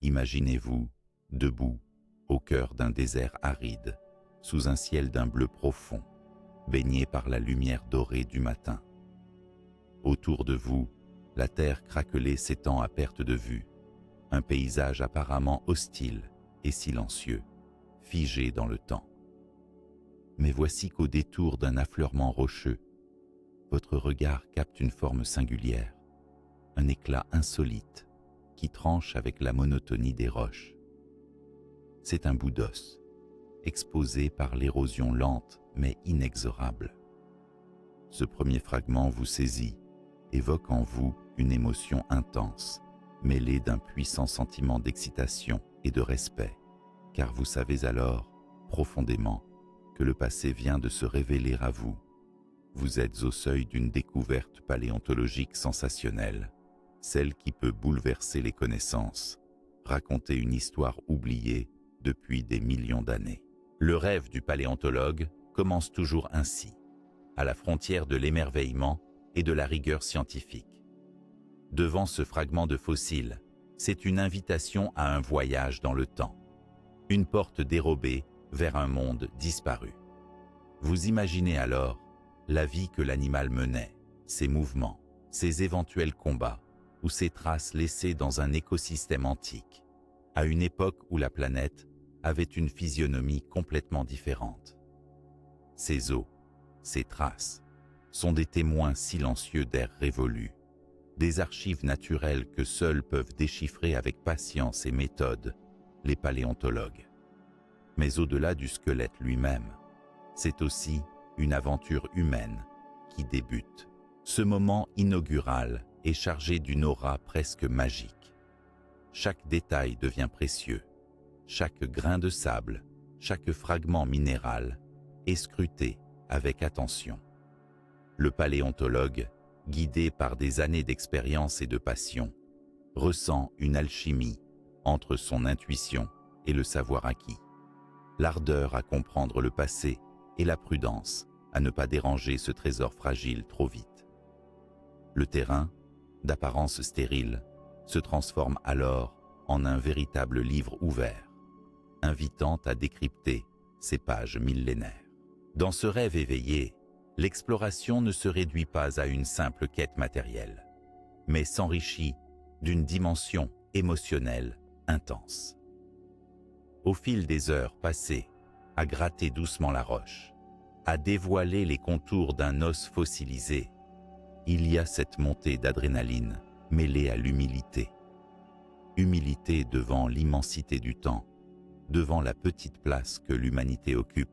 Imaginez-vous, debout, au cœur d'un désert aride, sous un ciel d'un bleu profond, baigné par la lumière dorée du matin. Autour de vous, la terre craquelée s'étend à perte de vue, un paysage apparemment hostile et silencieux, figé dans le temps. Mais voici qu'au détour d'un affleurement rocheux, votre regard capte une forme singulière, un éclat insolite qui tranche avec la monotonie des roches. C'est un bout d'os, exposé par l'érosion lente mais inexorable. Ce premier fragment vous saisit, évoque en vous une émotion intense, mêlée d'un puissant sentiment d'excitation et de respect, car vous savez alors, profondément, que le passé vient de se révéler à vous. Vous êtes au seuil d'une découverte paléontologique sensationnelle, celle qui peut bouleverser les connaissances, raconter une histoire oubliée depuis des millions d'années. Le rêve du paléontologue commence toujours ainsi, à la frontière de l'émerveillement et de la rigueur scientifique. Devant ce fragment de fossile, c'est une invitation à un voyage dans le temps, une porte dérobée vers un monde disparu. Vous imaginez alors la vie que l'animal menait, ses mouvements, ses éventuels combats ou ses traces laissées dans un écosystème antique, à une époque où la planète avait une physionomie complètement différente. Ces os, ces traces, sont des témoins silencieux d'ères révolues, des archives naturelles que seuls peuvent déchiffrer avec patience et méthode les paléontologues. Mais au-delà du squelette lui-même, c'est aussi une aventure humaine qui débute. Ce moment inaugural est chargé d'une aura presque magique. Chaque détail devient précieux, chaque grain de sable, chaque fragment minéral est scruté avec attention. Le paléontologue, guidé par des années d'expérience et de passion, ressent une alchimie entre son intuition et le savoir acquis, l'ardeur à comprendre le passé et la prudence à ne pas déranger ce trésor fragile trop vite. Le terrain, d'apparence stérile, se transforme alors en un véritable livre ouvert, invitant à décrypter ces pages millénaires. Dans ce rêve éveillé, l'exploration ne se réduit pas à une simple quête matérielle, mais s'enrichit d'une dimension émotionnelle intense. Au fil des heures passées à gratter doucement la roche, à dévoiler les contours d'un os fossilisé, il y a cette montée d'adrénaline mêlée à l'humilité. Humilité devant l'immensité du temps, devant la petite place que l'humanité occupe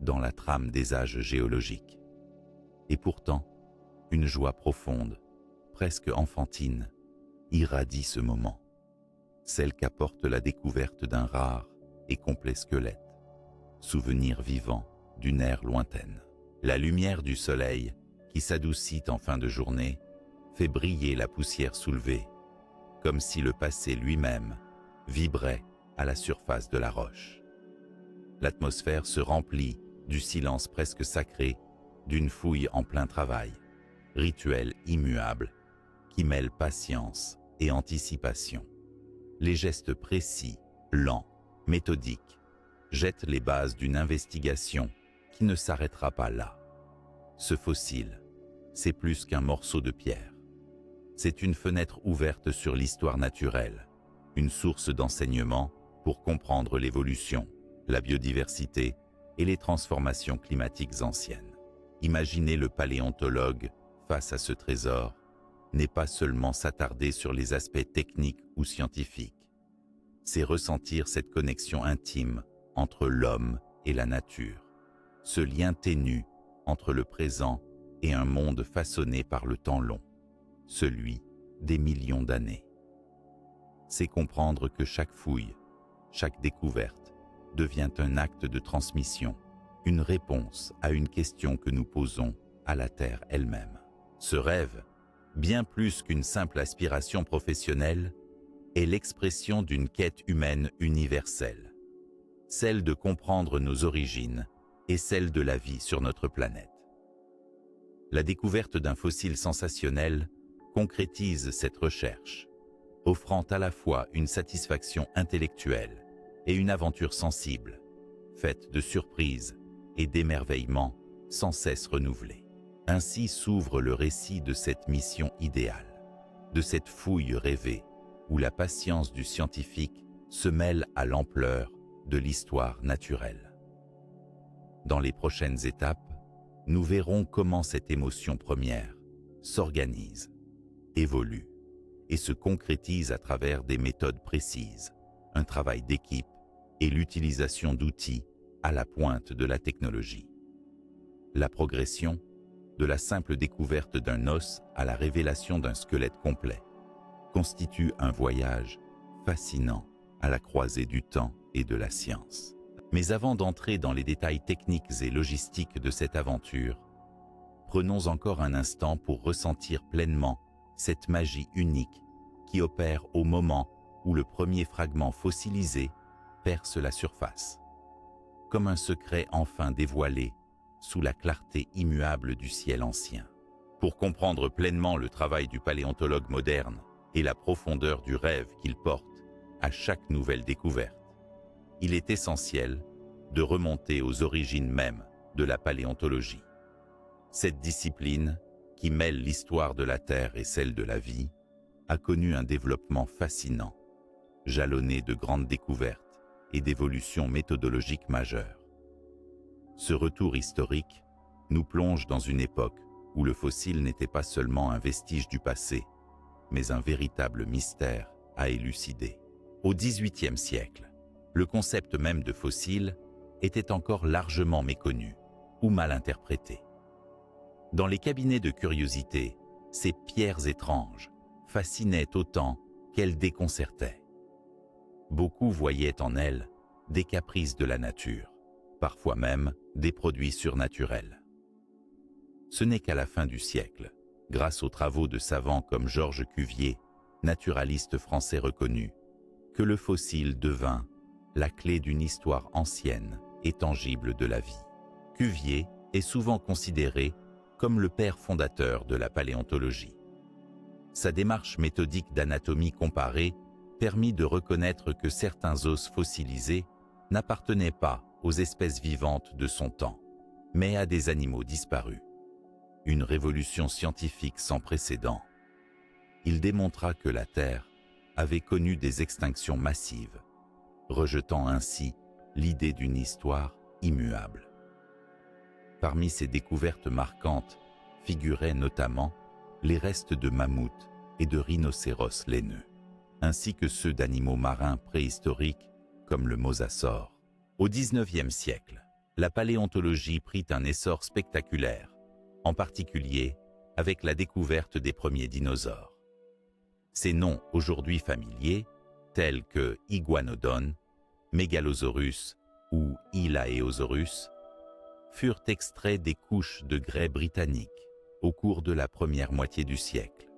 dans la trame des âges géologiques. Et pourtant, une joie profonde, presque enfantine, irradie ce moment, celle qu'apporte la découverte d'un rare et complet squelette, souvenir vivant d'une ère lointaine. La lumière du soleil, qui s'adoucit en fin de journée, fait briller la poussière soulevée, comme si le passé lui-même vibrait à la surface de la roche. L'atmosphère se remplit du silence presque sacré d'une fouille en plein travail, rituel immuable qui mêle patience et anticipation. Les gestes précis, lents, méthodiques, jettent les bases d'une investigation qui ne s'arrêtera pas là. Ce fossile, c'est plus qu'un morceau de pierre. C'est une fenêtre ouverte sur l'histoire naturelle, une source d'enseignement pour comprendre l'évolution, la biodiversité et les transformations climatiques anciennes. Imaginer le paléontologue face à ce trésor n'est pas seulement s'attarder sur les aspects techniques ou scientifiques, c'est ressentir cette connexion intime entre l'homme et la nature, ce lien ténu entre le présent et un monde façonné par le temps long, celui des millions d'années. C'est comprendre que chaque fouille, chaque découverte devient un acte de transmission, une réponse à une question que nous posons à la Terre elle-même. Ce rêve, bien plus qu'une simple aspiration professionnelle, est l'expression d'une quête humaine universelle, celle de comprendre nos origines et celle de la vie sur notre planète. La découverte d'un fossile sensationnel concrétise cette recherche, offrant à la fois une satisfaction intellectuelle et une aventure sensible, faite de surprises et d'émerveillements sans cesse renouvelés. Ainsi s'ouvre le récit de cette mission idéale, de cette fouille rêvée, où la patience du scientifique se mêle à l'ampleur de l'histoire naturelle. Dans les prochaines étapes, nous verrons comment cette émotion première s'organise, évolue et se concrétise à travers des méthodes précises, un travail d'équipe et l'utilisation d'outils à la pointe de la technologie. La progression, de la simple découverte d'un os à la révélation d'un squelette complet, constitue un voyage fascinant à la croisée du temps et de la science. Mais avant d'entrer dans les détails techniques et logistiques de cette aventure, prenons encore un instant pour ressentir pleinement cette magie unique qui opère au moment où le premier fragment fossilisé perce la surface. Comme un secret enfin dévoilé sous la clarté immuable du ciel ancien. Pour comprendre pleinement le travail du paléontologue moderne et la profondeur du rêve qu'il porte à chaque nouvelle découverte, il est essentiel de remonter aux origines mêmes de la paléontologie. Cette discipline, qui mêle l'histoire de la Terre et celle de la vie, a connu un développement fascinant, jalonné de grandes découvertes et d'évolutions méthodologiques majeures. Ce retour historique nous plonge dans une époque où le fossile n'était pas seulement un vestige du passé, mais un véritable mystère à élucider. Au XVIIIe siècle, le concept même de fossile était encore largement méconnu ou mal interprété. Dans les cabinets de curiosité, ces pierres étranges fascinaient autant qu'elles déconcertaient. Beaucoup voyaient en elles des caprices de la nature, parfois même des produits surnaturels. Ce n'est qu'à la fin du siècle, grâce aux travaux de savants comme Georges Cuvier, naturaliste français reconnu, que le fossile devint la clé d'une histoire ancienne et tangible de la vie. Cuvier est souvent considéré comme le père fondateur de la paléontologie. Sa démarche méthodique d'anatomie comparée permit de reconnaître que certains os fossilisés n'appartenaient pas aux espèces vivantes de son temps, mais à des animaux disparus. Une révolution scientifique sans précédent. Il démontra que la Terre avait connu des extinctions massives, rejetant ainsi l'idée d'une histoire immuable. Parmi ces découvertes marquantes figuraient notamment les restes de mammouths et de rhinocéros laineux, ainsi que ceux d'animaux marins préhistoriques comme le mosasaure. Au XIXe siècle, la paléontologie prit un essor spectaculaire, en particulier avec la découverte des premiers dinosaures. Ces noms aujourd'hui familiers, tels que Iguanodon, Megalosaurus ou Hylaeosaurus, furent extraits des couches de grès britanniques au cours de la première moitié du siècle.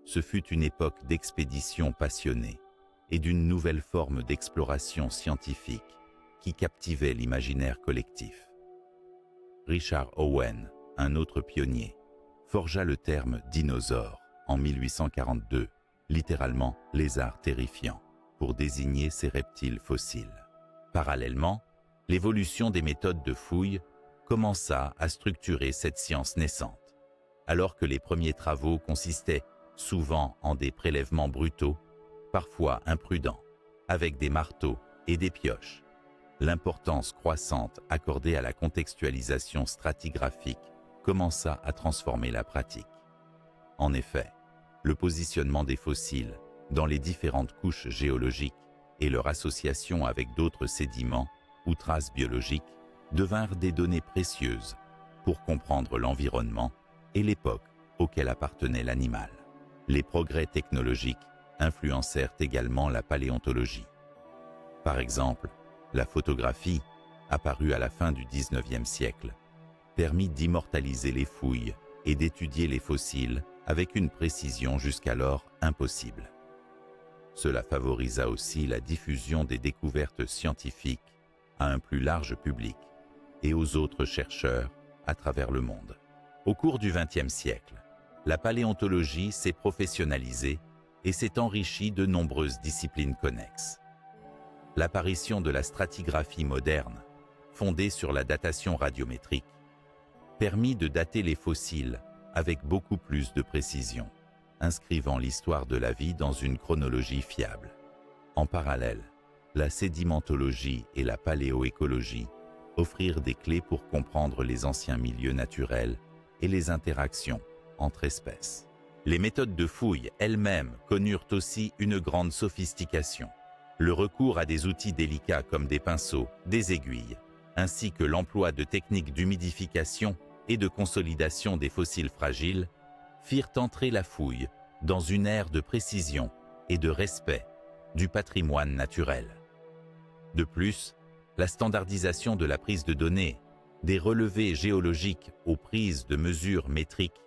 Ce fut une époque d'expéditions passionnées et d'une nouvelle forme d'exploration scientifique qui captivait l'imaginaire collectif. Richard Owen, un autre pionnier, forgea le terme dinosaure en 1842, littéralement lézard terrifiant, pour désigner ces reptiles fossiles. Parallèlement, l'évolution des méthodes de fouille commença à structurer cette science naissante. Alors que les premiers travaux consistaient souvent en des prélèvements brutaux, parfois imprudents, avec des marteaux et des pioches, l'importance croissante accordée à la contextualisation stratigraphique commença à transformer la pratique. En effet, le positionnement des fossiles dans les différentes couches géologiques et leur association avec d'autres sédiments ou traces biologiques devinrent des données précieuses pour comprendre l'environnement et l'époque auquel appartenait l'animal. Les progrès technologiques influencèrent également la paléontologie. Par exemple, la photographie, apparue à la fin du XIXe siècle, permit d'immortaliser les fouilles et d'étudier les fossiles avec une précision jusqu'alors impossible. Cela favorisa aussi la diffusion des découvertes scientifiques à un plus large public et aux autres chercheurs à travers le monde. Au cours du XXe siècle, la paléontologie s'est professionnalisée et s'est enrichi de nombreuses disciplines connexes. L'apparition de la stratigraphie moderne, fondée sur la datation radiométrique, permit de dater les fossiles avec beaucoup plus de précision, inscrivant l'histoire de la vie dans une chronologie fiable. En parallèle, la sédimentologie et la paléoécologie offrirent des clés pour comprendre les anciens milieux naturels et les interactions entre espèces. Les méthodes de fouille elles-mêmes connurent aussi une grande sophistication. Le recours à des outils délicats comme des pinceaux, des aiguilles, ainsi que l'emploi de techniques d'humidification et de consolidation des fossiles fragiles, firent entrer la fouille dans une ère de précision et de respect du patrimoine naturel. De plus, la standardisation de la prise de données, des relevés géologiques aux prises de mesures métriques,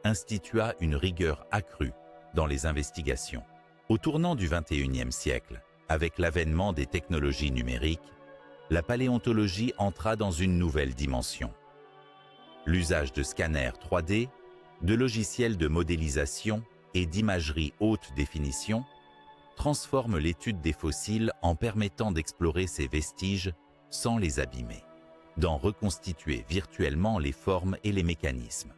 institua une rigueur accrue dans les investigations. Au tournant du XXIe siècle, avec l'avènement des technologies numériques, la paléontologie entra dans une nouvelle dimension. L'usage de scanners 3D, de logiciels de modélisation et d'imagerie haute définition transforme l'étude des fossiles en permettant d'explorer ces vestiges sans les abîmer, d'en reconstituer virtuellement les formes et les mécanismes,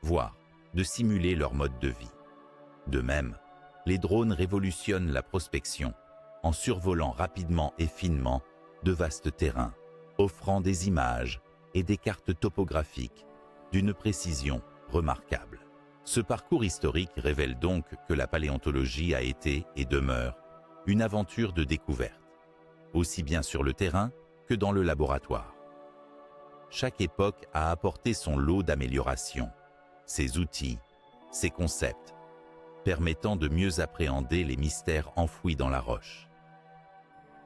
voire de simuler leur mode de vie. De même, les drones révolutionnent la prospection en survolant rapidement et finement de vastes terrains, offrant des images et des cartes topographiques d'une précision remarquable. Ce parcours historique révèle donc que la paléontologie a été et demeure une aventure de découverte, aussi bien sur le terrain que dans le laboratoire. Chaque époque a apporté son lot d'améliorations, ses outils, ses concepts, permettant de mieux appréhender les mystères enfouis dans la roche.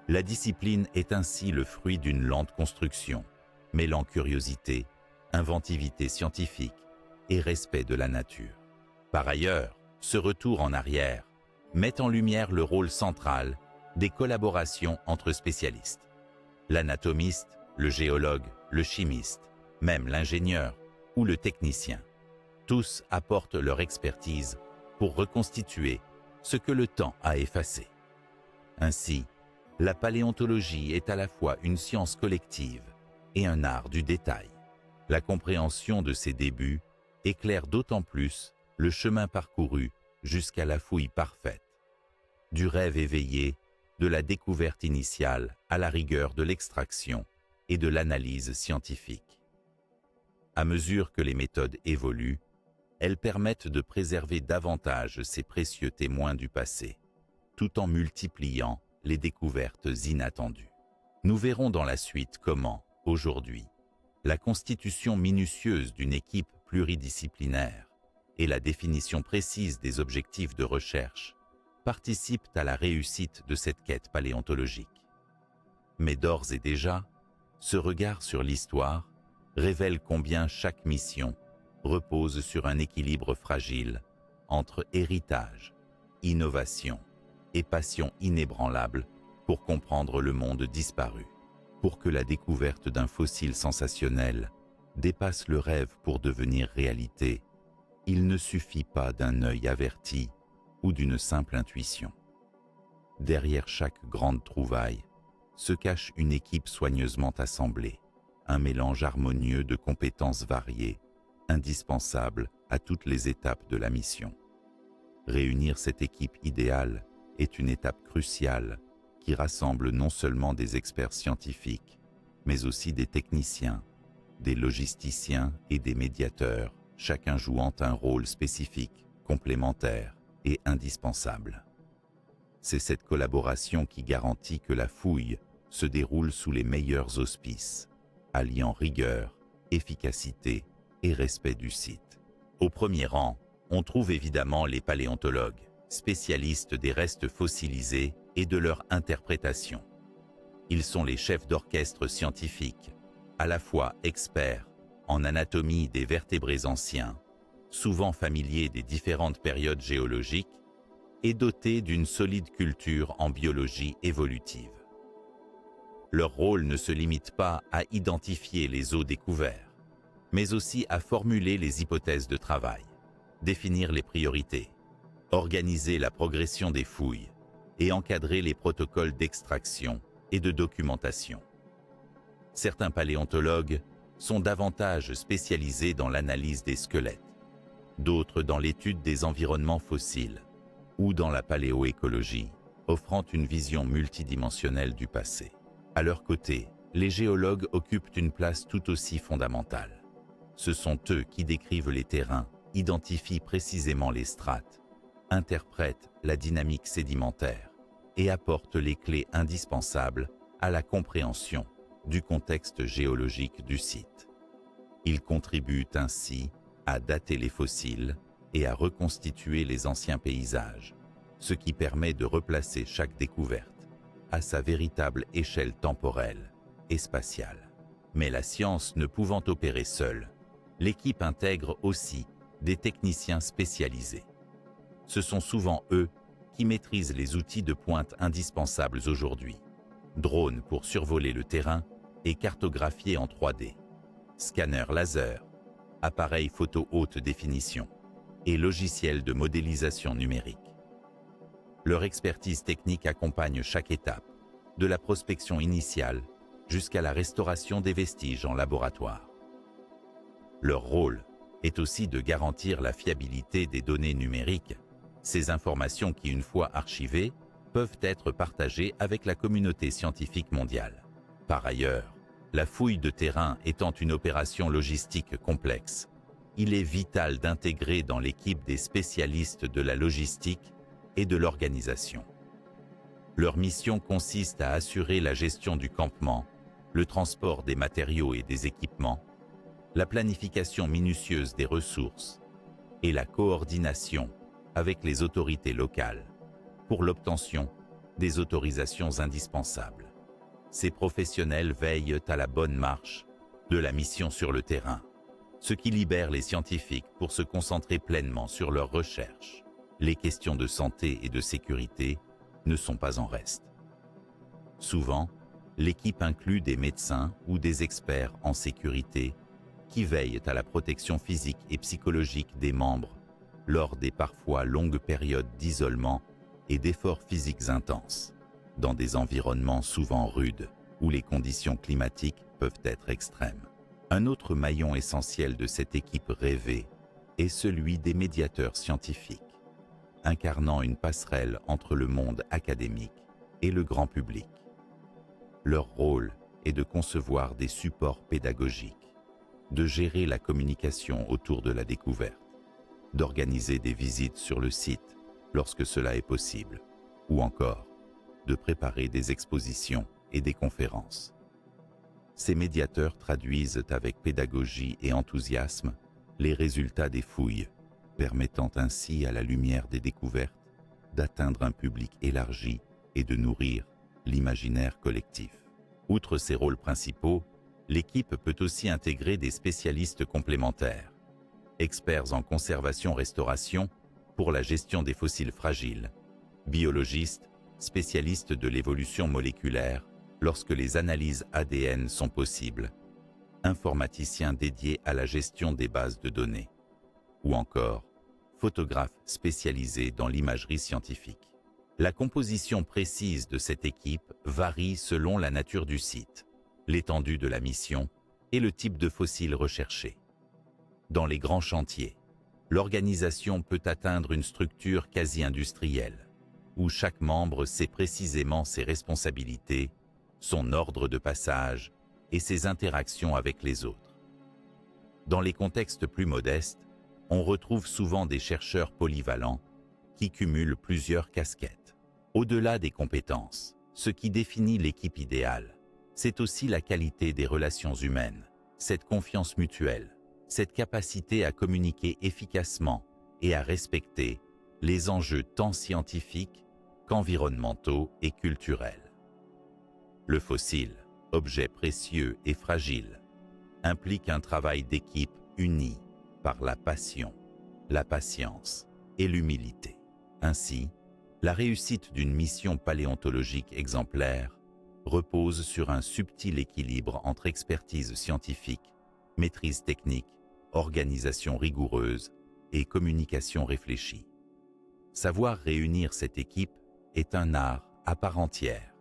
La discipline est ainsi le fruit d'une lente construction, mêlant curiosité, inventivité scientifique et respect de la nature. Par ailleurs, ce retour en arrière met en lumière le rôle central des collaborations entre spécialistes. L'anatomiste, le géologue, le chimiste, même l'ingénieur ou le technicien. Tous apportent leur expertise pour reconstituer ce que le temps a effacé. Ainsi, la paléontologie est à la fois une science collective et un art du détail. La compréhension de ses débuts éclaire d'autant plus le chemin parcouru jusqu'à la fouille parfaite. Du rêve éveillé, de la découverte initiale à la rigueur de l'extraction et de l'analyse scientifique. À mesure que les méthodes évoluent, elles permettent de préserver davantage ces précieux témoins du passé, tout en multipliant les découvertes inattendues. Nous verrons dans la suite comment, aujourd'hui, la constitution minutieuse d'une équipe pluridisciplinaire et la définition précise des objectifs de recherche participent à la réussite de cette quête paléontologique. Mais d'ores et déjà, ce regard sur l'histoire révèle combien chaque mission repose sur un équilibre fragile entre héritage, innovation et passion inébranlable pour comprendre le monde disparu. Pour que la découverte d'un fossile sensationnel dépasse le rêve pour devenir réalité, il ne suffit pas d'un œil averti ou d'une simple intuition. Derrière chaque grande trouvaille se cache une équipe soigneusement assemblée, un mélange harmonieux de compétences variées, indispensable à toutes les étapes de la mission. Réunir cette équipe idéale est une étape cruciale qui rassemble non seulement des experts scientifiques, mais aussi des techniciens, des logisticiens et des médiateurs, chacun jouant un rôle spécifique, complémentaire et indispensable. C'est cette collaboration qui garantit que la fouille se déroule sous les meilleurs auspices, alliant rigueur, efficacité et respect du site. Au premier rang, on trouve évidemment les paléontologues, spécialistes des restes fossilisés et de leur interprétation. Ils sont les chefs d'orchestre scientifiques, à la fois experts en anatomie des vertébrés anciens, souvent familiers des différentes périodes géologiques, et dotés d'une solide culture en biologie évolutive. Leur rôle ne se limite pas à identifier les os découverts, mais aussi à formuler les hypothèses de travail, définir les priorités organiser la progression des fouilles et encadrer les protocoles d'extraction et de documentation. Certains paléontologues sont davantage spécialisés dans l'analyse des squelettes, d'autres dans l'étude des environnements fossiles ou dans la paléoécologie, offrant une vision multidimensionnelle du passé. À leur côté, les géologues occupent une place tout aussi fondamentale. Ce sont eux qui décrivent les terrains, identifient précisément les strates, interprètent la dynamique sédimentaire et apportent les clés indispensables à la compréhension du contexte géologique du site. Ils contribuent ainsi à dater les fossiles et à reconstituer les anciens paysages, ce qui permet de replacer chaque découverte à sa véritable échelle temporelle et spatiale. Mais la science ne pouvant opérer seule, l'équipe intègre aussi des techniciens spécialisés. Ce sont souvent eux qui maîtrisent les outils de pointe indispensables aujourd'hui. Drones pour survoler le terrain et cartographier en 3D, scanners laser, appareils photo haute définition et logiciels de modélisation numérique. Leur expertise technique accompagne chaque étape, de la prospection initiale jusqu'à la restauration des vestiges en laboratoire. Leur rôle est aussi de garantir la fiabilité des données numériques, ces informations qui, une fois archivées, peuvent être partagées avec la communauté scientifique mondiale. Par ailleurs, la fouille de terrain étant une opération logistique complexe, il est vital d'intégrer dans l'équipe des spécialistes de la logistique et de l'organisation. Leur mission consiste à assurer la gestion du campement, le transport des matériaux et des équipements, la planification minutieuse des ressources et la coordination avec les autorités locales pour l'obtention des autorisations indispensables. Ces professionnels veillent à la bonne marche de la mission sur le terrain, ce qui libère les scientifiques pour se concentrer pleinement sur leurs recherches. Les questions de santé et de sécurité ne sont pas en reste. Souvent, l'équipe inclut des médecins ou des experts en sécurité qui veillent à la protection physique et psychologique des membres lors des parfois longues périodes d'isolement et d'efforts physiques intenses, dans des environnements souvent rudes où les conditions climatiques peuvent être extrêmes. Un autre maillon essentiel de cette équipe rêvée est celui des médiateurs scientifiques, incarnant une passerelle entre le monde académique et le grand public. Leur rôle est de concevoir des supports pédagogiques, de gérer la communication autour de la découverte, d'organiser des visites sur le site lorsque cela est possible, ou encore de préparer des expositions et des conférences. Ces médiateurs traduisent avec pédagogie et enthousiasme les résultats des fouilles, permettant ainsi à la lumière des découvertes d'atteindre un public élargi et de nourrir l'imaginaire collectif. Outre ces rôles principaux, l'équipe peut aussi intégrer des spécialistes complémentaires, experts en conservation-restauration pour la gestion des fossiles fragiles, biologistes, spécialistes de l'évolution moléculaire lorsque les analyses ADN sont possibles, informaticiens dédiés à la gestion des bases de données, ou encore photographes spécialisés dans l'imagerie scientifique. La composition précise de cette équipe varie selon la nature du site, l'étendue de la mission et le type de fossiles recherchés. Dans les grands chantiers, l'organisation peut atteindre une structure quasi-industrielle, où chaque membre sait précisément ses responsabilités, son ordre de passage et ses interactions avec les autres. Dans les contextes plus modestes, on retrouve souvent des chercheurs polyvalents qui cumulent plusieurs casquettes. Au-delà des compétences, ce qui définit l'équipe idéale, c'est aussi la qualité des relations humaines, cette confiance mutuelle, cette capacité à communiquer efficacement et à respecter les enjeux tant scientifiques qu'environnementaux et culturels. Le fossile, objet précieux et fragile, implique un travail d'équipe uni par la passion, la patience et l'humilité. Ainsi, la réussite d'une mission paléontologique exemplaire repose sur un subtil équilibre entre expertise scientifique, maîtrise technique, organisation rigoureuse et communication réfléchie. Savoir réunir cette équipe est un art à part entière,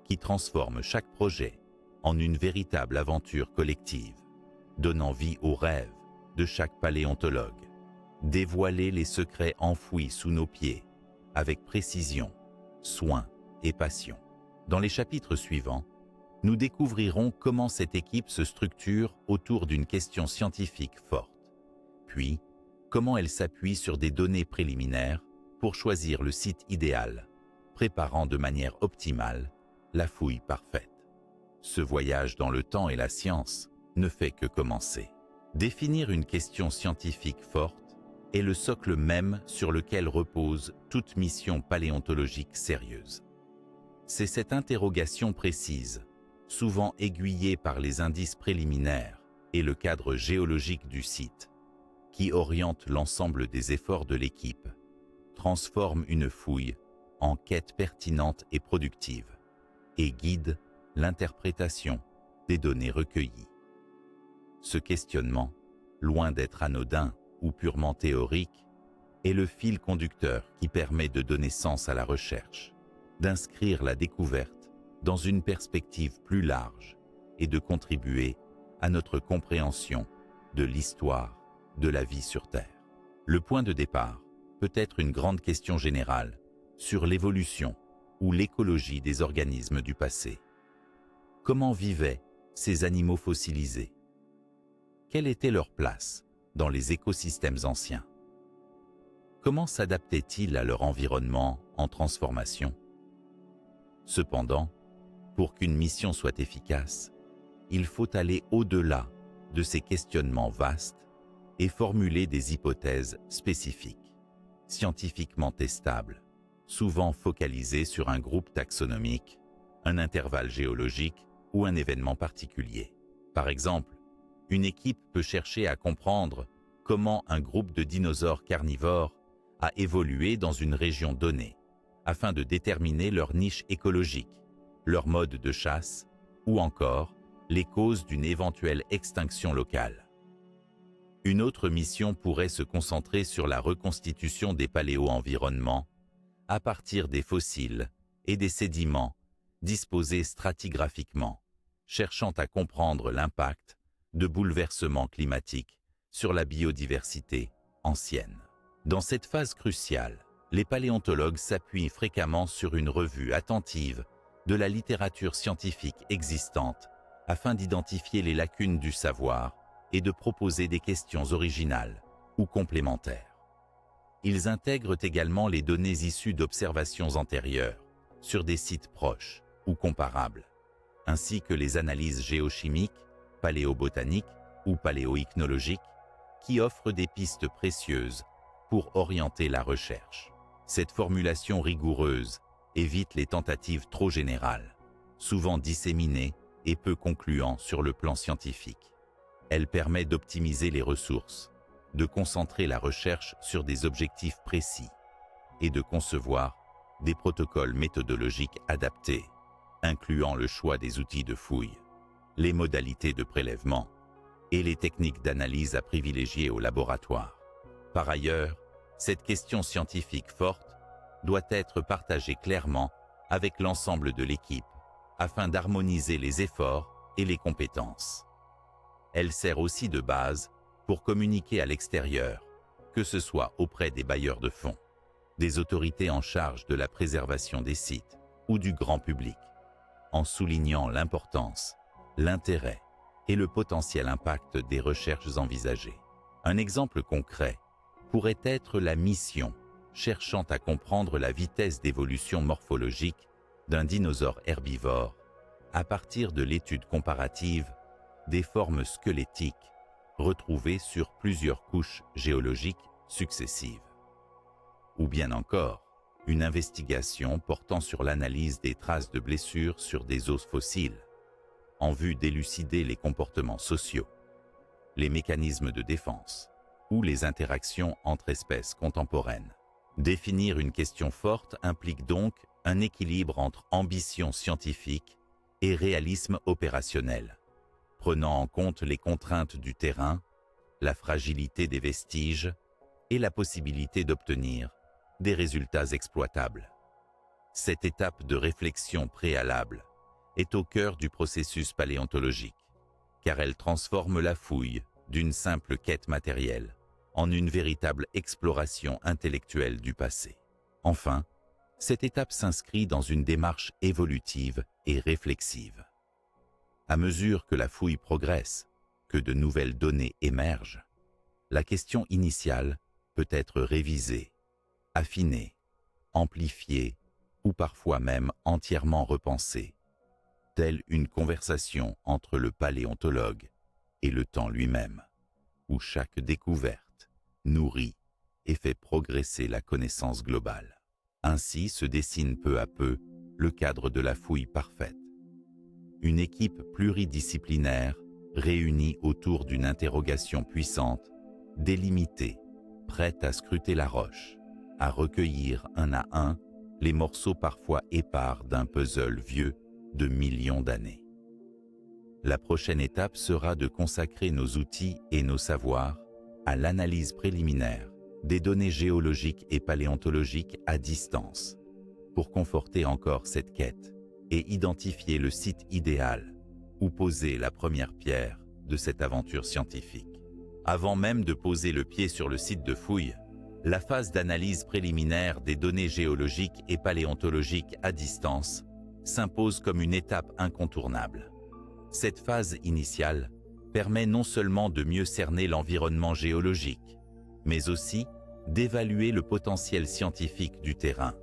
qui transforme chaque projet en une véritable aventure collective, donnant vie aux rêves de chaque paléontologue. Dévoiler les secrets enfouis sous nos pieds, avec précision, soin et passion. Dans les chapitres suivants, nous découvrirons comment cette équipe se structure autour d'une question scientifique forte, puis comment elle s'appuie sur des données préliminaires pour choisir le site idéal, préparant de manière optimale la fouille parfaite. Ce voyage dans le temps et la science ne fait que commencer. Définir une question scientifique forte est le socle même sur lequel repose toute mission paléontologique sérieuse. C'est cette interrogation précise, souvent aiguillée par les indices préliminaires et le cadre géologique du site, qui oriente l'ensemble des efforts de l'équipe, transforme une fouille en quête pertinente et productive, et guide l'interprétation des données recueillies. Ce questionnement, loin d'être anodin ou purement théorique, est le fil conducteur qui permet de donner sens à la recherche, d'inscrire la découverte dans une perspective plus large et de contribuer à notre compréhension de l'histoire de la vie sur Terre. Le point de départ peut être une grande question générale sur l'évolution ou l'écologie des organismes du passé. Comment vivaient ces animaux fossilisés? Quelle était leur place dans les écosystèmes anciens? Comment s'adaptaient-ils à leur environnement en transformation? Cependant, pour qu'une mission soit efficace, il faut aller au-delà de ces questionnements vastes et formuler des hypothèses spécifiques, scientifiquement testables, souvent focalisées sur un groupe taxonomique, un intervalle géologique ou un événement particulier. Par exemple, une équipe peut chercher à comprendre comment un groupe de dinosaures carnivores a évolué dans une région donnée, afin de déterminer leur niche écologique, leur mode de chasse ou encore les causes d'une éventuelle extinction locale. Une autre mission pourrait se concentrer sur la reconstitution des paléo-environnements à partir des fossiles et des sédiments disposés stratigraphiquement, cherchant à comprendre l'impact de bouleversements climatiques sur la biodiversité ancienne. Dans cette phase cruciale, les paléontologues s'appuient fréquemment sur une revue attentive de la littérature scientifique existante afin d'identifier les lacunes du savoir et de proposer des questions originales ou complémentaires. Ils intègrent également les données issues d'observations antérieures sur des sites proches ou comparables, ainsi que les analyses géochimiques, paléobotaniques ou paléoichnologiques qui offrent des pistes précieuses pour orienter la recherche. Cette formulation rigoureuse évite les tentatives trop générales, souvent disséminées et peu concluantes sur le plan scientifique. Elle permet d'optimiser les ressources, de concentrer la recherche sur des objectifs précis et de concevoir des protocoles méthodologiques adaptés, incluant le choix des outils de fouille, les modalités de prélèvement et les techniques d'analyse à privilégier au laboratoire. Par ailleurs, cette question scientifique forte doit être partagée clairement avec l'ensemble de l'équipe afin d'harmoniser les efforts et les compétences. Elle sert aussi de base pour communiquer à l'extérieur, que ce soit auprès des bailleurs de fonds, des autorités en charge de la préservation des sites ou du grand public, en soulignant l'importance, l'intérêt et le potentiel impact des recherches envisagées. Un exemple concret pourrait être la mission cherchant à comprendre la vitesse d'évolution morphologique d'un dinosaure herbivore à partir de l'étude comparative des formes squelettiques retrouvées sur plusieurs couches géologiques successives. Ou bien encore, une investigation portant sur l'analyse des traces de blessures sur des os fossiles, en vue d'élucider les comportements sociaux, les mécanismes de défense ou les interactions entre espèces contemporaines. Définir une question forte implique donc un équilibre entre ambition scientifique et réalisme opérationnel, prenant en compte les contraintes du terrain, la fragilité des vestiges et la possibilité d'obtenir des résultats exploitables. Cette étape de réflexion préalable est au cœur du processus paléontologique, car elle transforme la fouille d'une simple quête matérielle en une véritable exploration intellectuelle du passé. Enfin, cette étape s'inscrit dans une démarche évolutive et réflexive. À mesure que la fouille progresse, que de nouvelles données émergent, la question initiale peut être révisée, affinée, amplifiée ou parfois même entièrement repensée, telle une conversation entre le paléontologue et le temps lui-même, où chaque découverte nourrit et fait progresser la connaissance globale. Ainsi se dessine peu à peu le cadre de la fouille parfaite. Une équipe pluridisciplinaire réunie autour d'une interrogation puissante, délimitée, prête à scruter la roche, à recueillir un à un les morceaux parfois épars d'un puzzle vieux de millions d'années. La prochaine étape sera de consacrer nos outils et nos savoirs à l'analyse préliminaire des données géologiques et paléontologiques à distance, pour conforter encore cette quête et identifier le site idéal où poser la première pierre de cette aventure scientifique. Avant même de poser le pied sur le site de fouille, la phase d'analyse préliminaire des données géologiques et paléontologiques à distance s'impose comme une étape incontournable. Cette phase initiale permet non seulement de mieux cerner l'environnement géologique, mais aussi d'évaluer le potentiel scientifique du terrain,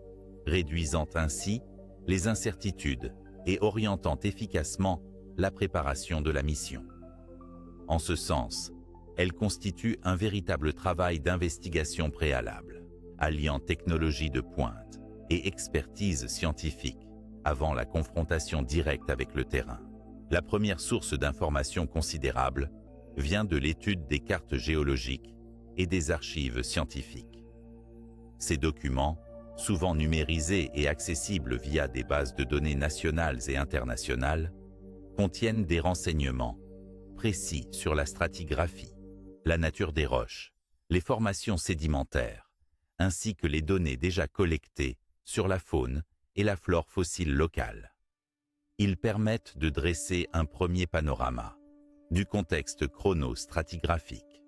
réduisant ainsi les incertitudes et orientant efficacement la préparation de la mission. En ce sens, elle constitue un véritable travail d'investigation préalable, alliant technologie de pointe et expertise scientifique avant la confrontation directe avec le terrain. La première source d'informations considérable vient de l'étude des cartes géologiques et des archives scientifiques. Ces documents, souvent numérisés et accessibles via des bases de données nationales et internationales, contiennent des renseignements précis sur la stratigraphie, la nature des roches, les formations sédimentaires, ainsi que les données déjà collectées sur la faune et la flore fossile locale. Ils permettent de dresser un premier panorama du contexte chronostratigraphique,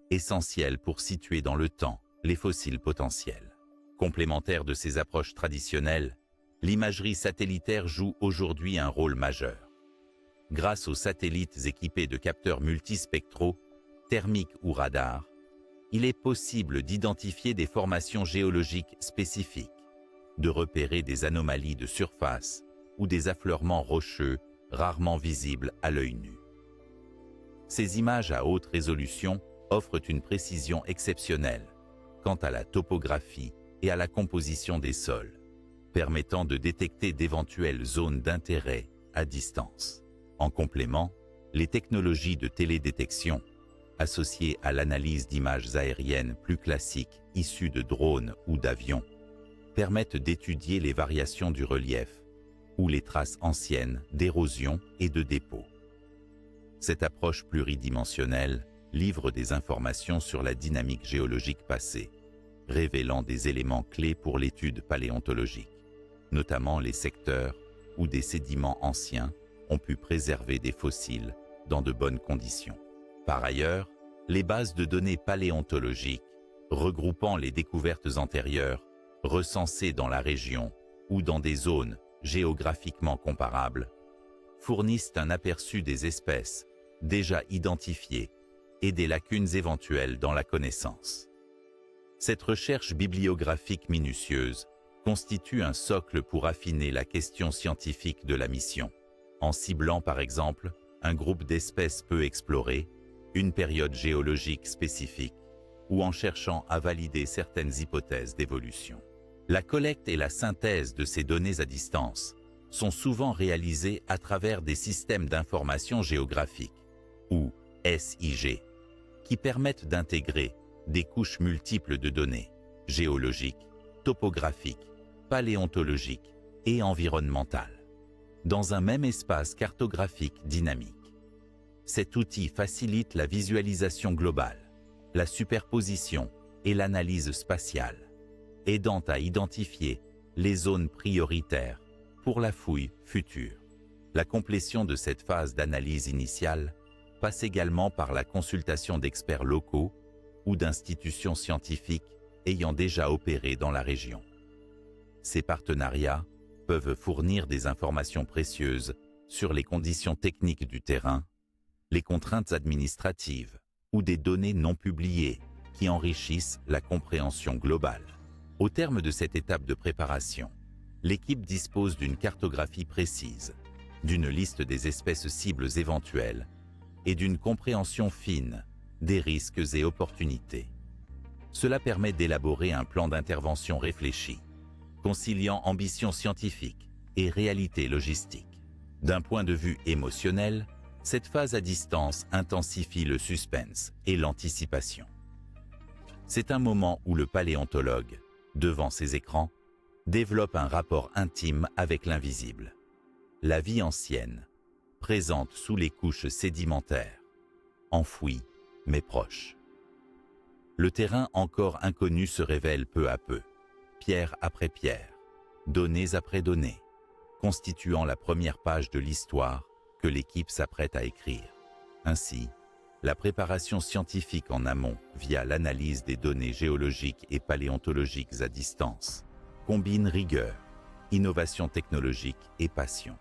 essentiel pour situer dans le temps les fossiles potentiels. Complémentaire de ces approches traditionnelles, l'imagerie satellitaire joue aujourd'hui un rôle majeur. Grâce aux satellites équipés de capteurs multispectraux, thermiques ou radars, il est possible d'identifier des formations géologiques spécifiques, de repérer des anomalies de surface ou des affleurements rocheux rarement visibles à l'œil nu. Ces images à haute résolution offrent une précision exceptionnelle quant à la topographie et à la composition des sols, permettant de détecter d'éventuelles zones d'intérêt à distance. En complément, les technologies de télédétection, associées à l'analyse d'images aériennes plus classiques issues de drones ou d'avions, permettent d'étudier les variations du relief ou les traces anciennes d'érosion et de dépôt. Cette approche pluridimensionnelle livre des informations sur la dynamique géologique passée, révélant des éléments clés pour l'étude paléontologique, notamment les secteurs où des sédiments anciens ont pu préserver des fossiles dans de bonnes conditions. Par ailleurs, les bases de données paléontologiques, regroupant les découvertes antérieures, recensées dans la région ou dans des zones géographiquement comparables, fournissent un aperçu des espèces déjà identifiées et des lacunes éventuelles dans la connaissance. Cette recherche bibliographique minutieuse constitue un socle pour affiner la question scientifique de la mission, en ciblant par exemple un groupe d'espèces peu explorées, une période géologique spécifique, ou en cherchant à valider certaines hypothèses d'évolution. La collecte et la synthèse de ces données à distance sont souvent réalisées à travers des systèmes d'information géographique, ou SIG, qui permettent d'intégrer des couches multiples de données, géologiques, topographiques, paléontologiques et environnementales, dans un même espace cartographique dynamique. Cet outil facilite la visualisation globale, la superposition et l'analyse spatiale, aidant à identifier les zones prioritaires pour la fouille future. La complétion de cette phase d'analyse initiale passe également par la consultation d'experts locaux ou d'institutions scientifiques ayant déjà opéré dans la région. Ces partenariats peuvent fournir des informations précieuses sur les conditions techniques du terrain, les contraintes administratives ou des données non publiées qui enrichissent la compréhension globale. Au terme de cette étape de préparation, l'équipe dispose d'une cartographie précise, d'une liste des espèces cibles éventuelles et d'une compréhension fine des risques et opportunités. Cela permet d'élaborer un plan d'intervention réfléchi, conciliant ambition scientifique et réalité logistique. D'un point de vue émotionnel, cette phase à distance intensifie le suspense et l'anticipation. C'est un moment où le paléontologue, devant ses écrans, développe un rapport intime avec l'invisible. La vie ancienne, présente sous les couches sédimentaires, enfouie mais proche. Le terrain encore inconnu se révèle peu à peu, pierre après pierre, données après données, constituant la première page de l'histoire que l'équipe s'apprête à écrire. Ainsi, la préparation scientifique en amont via l'analyse des données géologiques et paléontologiques à distance combine rigueur, innovation technologique et passion.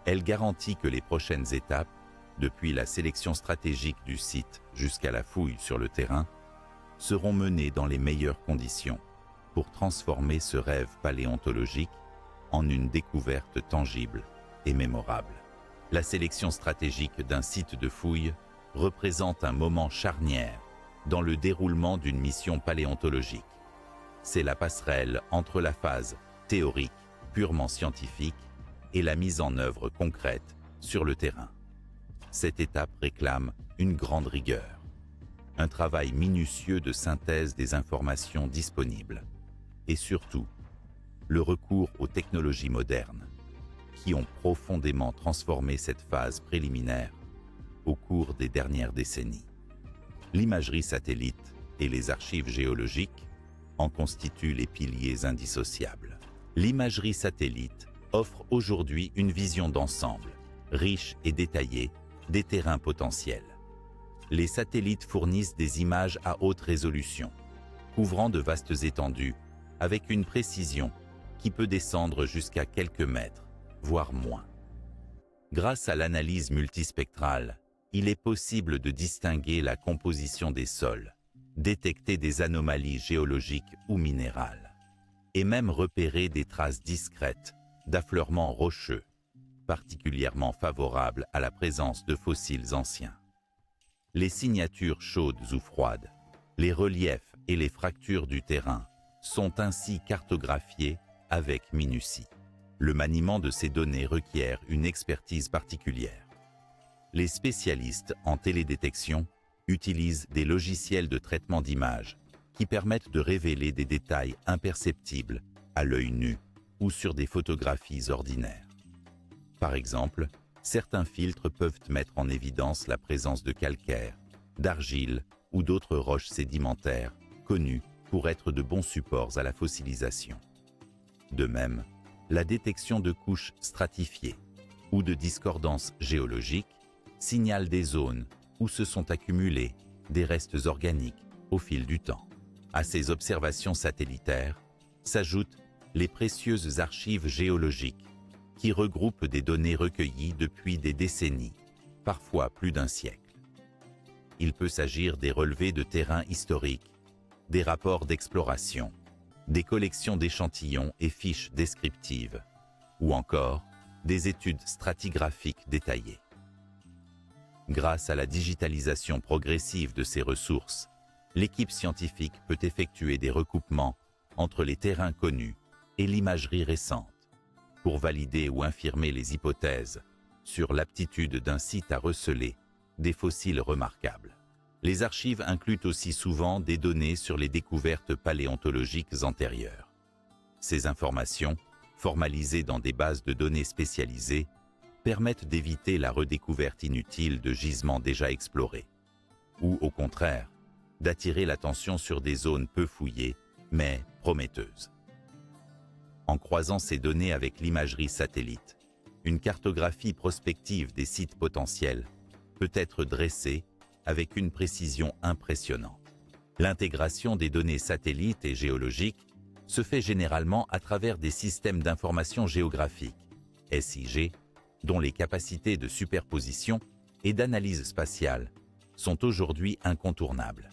Elle garantit que les prochaines étapes, depuis la sélection stratégique du site jusqu'à la fouille sur le terrain, seront menées dans les meilleures conditions pour transformer ce rêve paléontologique en une découverte tangible et mémorable. La sélection stratégique d'un site de fouille représente un moment charnière dans le déroulement d'une mission paléontologique. C'est la passerelle entre la phase théorique, purement scientifique, et la mise en œuvre concrète sur le terrain. Cette étape réclame une grande rigueur, un travail minutieux de synthèse des informations disponibles, et surtout, le recours aux technologies modernes, qui ont profondément transformé cette phase préliminaire au cours des dernières décennies. L'imagerie satellite et les archives géologiques en constituent les piliers indissociables. L'imagerie satellite offre aujourd'hui une vision d'ensemble, riche et détaillée, des terrains potentiels. Les satellites fournissent des images à haute résolution, couvrant de vastes étendues, avec une précision qui peut descendre jusqu'à quelques mètres, voire moins. Grâce à l'analyse multispectrale, il est possible de distinguer la composition des sols, détecter des anomalies géologiques ou minérales, et même repérer des traces discrètes d'affleurements rocheux, particulièrement favorables à la présence de fossiles anciens. Les signatures chaudes ou froides, les reliefs et les fractures du terrain sont ainsi cartographiés avec minutie. Le maniement de ces données requiert une expertise particulière. Les spécialistes en télédétection utilisent des logiciels de traitement d'images qui permettent de révéler des détails imperceptibles à l'œil nu ou sur des photographies ordinaires. Par exemple, certains filtres peuvent mettre en évidence la présence de calcaire, d'argile ou d'autres roches sédimentaires connues pour être de bons supports à la fossilisation. De même, la détection de couches stratifiées ou de discordances géologiques signale des zones où se sont accumulés des restes organiques au fil du temps. À ces observations satellitaires s'ajoutent les précieuses archives géologiques qui regroupent des données recueillies depuis des décennies, parfois plus d'un siècle. Il peut s'agir des relevés de terrain historiques, des rapports d'exploration, des collections d'échantillons et fiches descriptives, ou encore des études stratigraphiques détaillées. Grâce à la digitalisation progressive de ces ressources, l'équipe scientifique peut effectuer des recoupements entre les terrains connus et l'imagerie récente pour valider ou infirmer les hypothèses sur l'aptitude d'un site à receler des fossiles remarquables. Les archives incluent aussi souvent des données sur les découvertes paléontologiques antérieures. Ces informations, formalisées dans des bases de données spécialisées, permettent d'éviter la redécouverte inutile de gisements déjà explorés, ou au contraire, d'attirer l'attention sur des zones peu fouillées mais prometteuse. En croisant ces données avec l'imagerie satellite, une cartographie prospective des sites potentiels peut être dressée avec une précision impressionnante. L'intégration des données satellites et géologiques se fait généralement à travers des systèmes d'information géographique, SIG, dont les capacités de superposition et d'analyse spatiale sont aujourd'hui incontournables.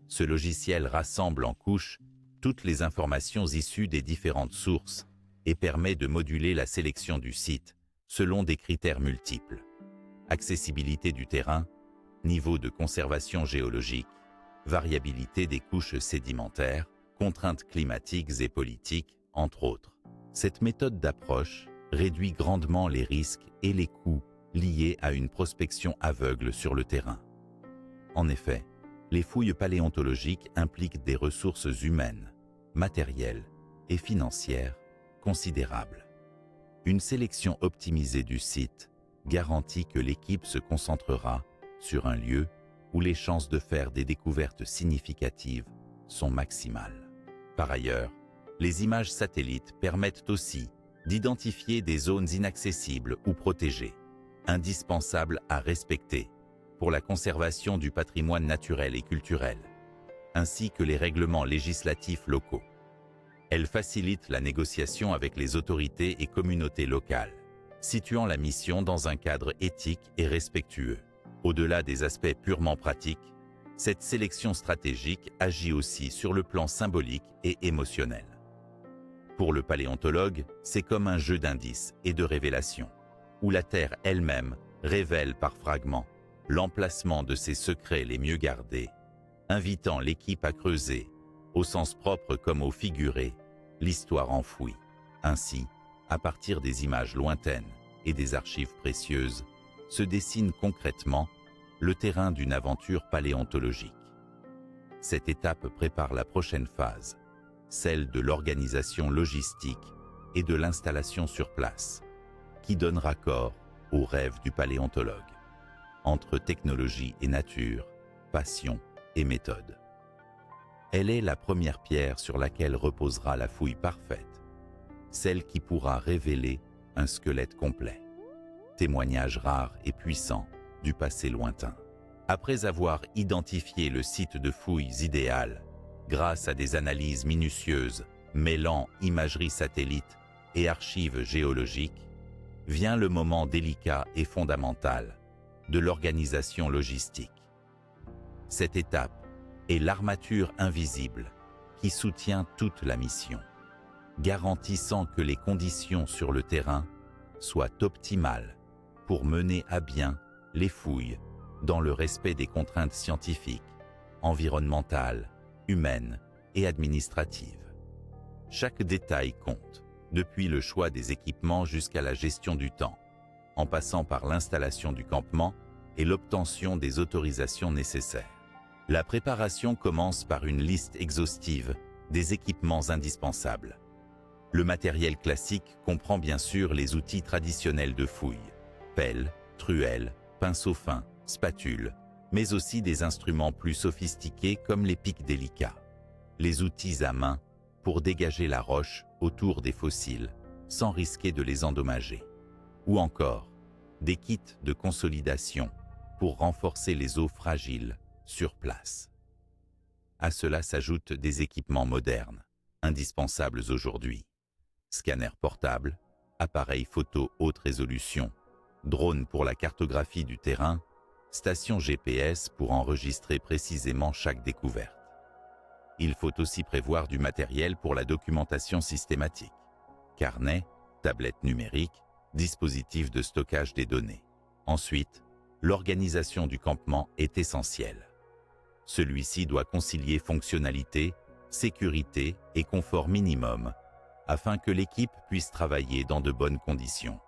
Ce logiciel rassemble en couches toutes les informations issues des différentes sources et permet de moduler la sélection du site selon des critères multiples. Accessibilité du terrain, niveau de conservation géologique, variabilité des couches sédimentaires, contraintes climatiques et politiques, entre autres. Cette méthode d'approche réduit grandement les risques et les coûts liés à une prospection aveugle sur le terrain. En effet, les fouilles paléontologiques impliquent des ressources humaines, matérielles et financières considérables. Une sélection optimisée du site garantit que l'équipe se concentrera sur un lieu où les chances de faire des découvertes significatives sont maximales. Par ailleurs, les images satellites permettent aussi d'identifier des zones inaccessibles ou protégées, indispensables à respecter pour la conservation du patrimoine naturel et culturel, ainsi que les règlements législatifs locaux. Elles facilitent la négociation avec les autorités et communautés locales, situant la mission dans un cadre éthique et respectueux. Au-delà des aspects purement pratiques, cette sélection stratégique agit aussi sur le plan symbolique et émotionnel. Pour le paléontologue, c'est comme un jeu d'indices et de révélations, où la Terre elle-même révèle par fragments l'emplacement de ses secrets les mieux gardés, invitant l'équipe à creuser, au sens propre comme au figuré, l'histoire enfouie. Ainsi, à partir des images lointaines et des archives précieuses, se dessine concrètement le terrain d'une aventure paléontologique. Cette étape prépare la prochaine phase, celle de l'organisation logistique et de l'installation sur place, qui donnera corps au rêve du paléontologue. Entre technologie et nature, passion et méthode. Elle est la première pierre sur laquelle reposera la fouille parfaite, celle qui pourra révéler un squelette complet. Témoignage rare et puissant du passé lointain. Après avoir identifié le site de fouilles idéal, grâce à des analyses minutieuses mêlant imagerie satellite et archives géologiques, vient le moment délicat et fondamental de l'organisation logistique. Cette étape est l'armature invisible qui soutient toute la mission, garantissant que les conditions sur le terrain soient optimales pour mener à bien les fouilles dans le respect des contraintes scientifiques, environnementales, humaines et administratives. Chaque détail compte, depuis le choix des équipements jusqu'à la gestion du temps, en passant par l'installation du campement et l'obtention des autorisations nécessaires. La préparation commence par une liste exhaustive des équipements indispensables. Le matériel classique comprend bien sûr les outils traditionnels de fouille, pelles, truelles, pinceaux fins, spatules, mais aussi des instruments plus sophistiqués comme les pics délicats, les outils à main pour dégager la roche autour des fossiles sans risquer de les endommager, ou encore des kits de consolidation pour renforcer les os fragiles sur place. À cela s'ajoutent des équipements modernes, indispensables aujourd'hui. Scanners portables, appareils photo haute résolution, drones pour la cartographie du terrain, stations GPS pour enregistrer précisément chaque découverte. Il faut aussi prévoir du matériel pour la documentation systématique, carnets, tablettes numériques, dispositifs de stockage des données. Ensuite, l'organisation du campement est essentielle. Celui-ci doit concilier fonctionnalité, sécurité et confort minimum afin que l'équipe puisse travailler dans de bonnes conditions,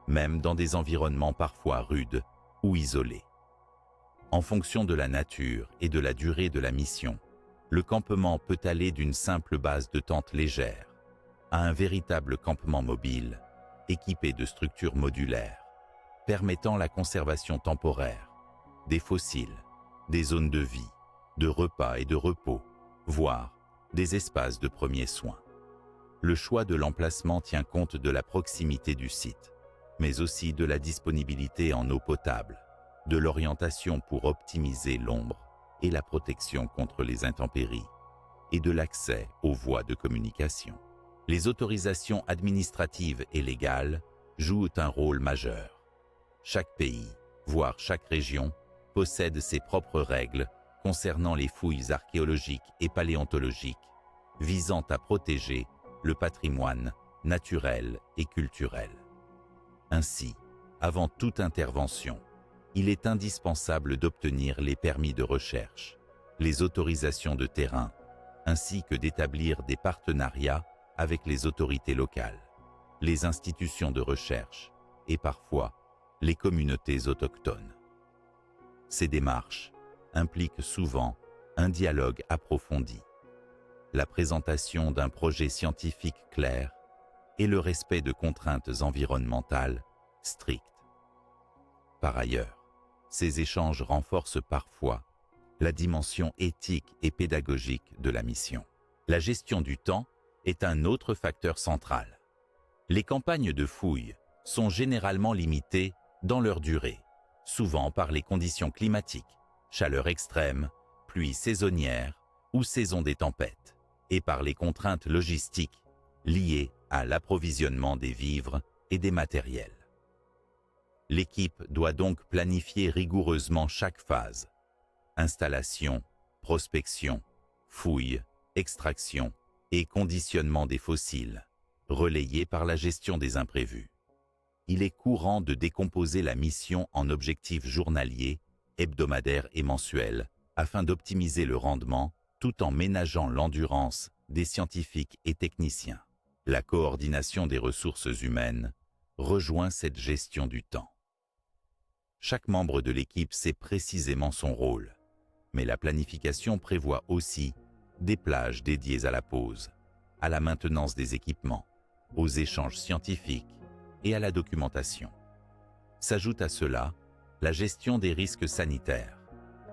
même dans des environnements parfois rudes ou isolés. En fonction de la nature et de la durée de la mission, le campement peut aller d'une simple base de tente légère à un véritable campement mobile, équipé de structures modulaires, permettant la conservation temporaire des fossiles, des zones de vie, de repas et de repos, voire des espaces de premiers soins. Le choix de l'emplacement tient compte de la proximité du site, mais aussi de la disponibilité en eau potable, de l'orientation pour optimiser l'ombre et la protection contre les intempéries, et de l'accès aux voies de communication. Les autorisations administratives et légales jouent un rôle majeur. Chaque pays, voire chaque région, possède ses propres règles concernant les fouilles archéologiques et paléontologiques, visant à protéger le patrimoine naturel et culturel. Ainsi, avant toute intervention, il est indispensable d'obtenir les permis de recherche, les autorisations de terrain, ainsi que d'établir des partenariats avec les autorités locales, les institutions de recherche et parfois les communautés autochtones. Ces démarches impliquent souvent un dialogue approfondi, la présentation d'un projet scientifique clair et le respect de contraintes environnementales strictes. Par ailleurs, ces échanges renforcent parfois la dimension éthique et pédagogique de la mission. La gestion du temps est un autre facteur central. Les campagnes de fouilles sont généralement limitées dans leur durée, souvent par les conditions climatiques, chaleur extrême, pluie saisonnière ou saison des tempêtes, et par les contraintes logistiques liées à l'approvisionnement des vivres et des matériels. L'équipe doit donc planifier rigoureusement chaque phase: installation, prospection, fouille, extraction et conditionnement des fossiles, relayés par la gestion des imprévus. Il est courant de décomposer la mission en objectifs journaliers, hebdomadaires et mensuels, afin d'optimiser le rendement tout en ménageant l'endurance des scientifiques et techniciens. La coordination des ressources humaines rejoint cette gestion du temps. Chaque membre de l'équipe sait précisément son rôle, mais la planification prévoit aussi des plages dédiées à la pause, à la maintenance des équipements, aux échanges scientifiques et à la documentation. S'ajoute à cela la gestion des risques sanitaires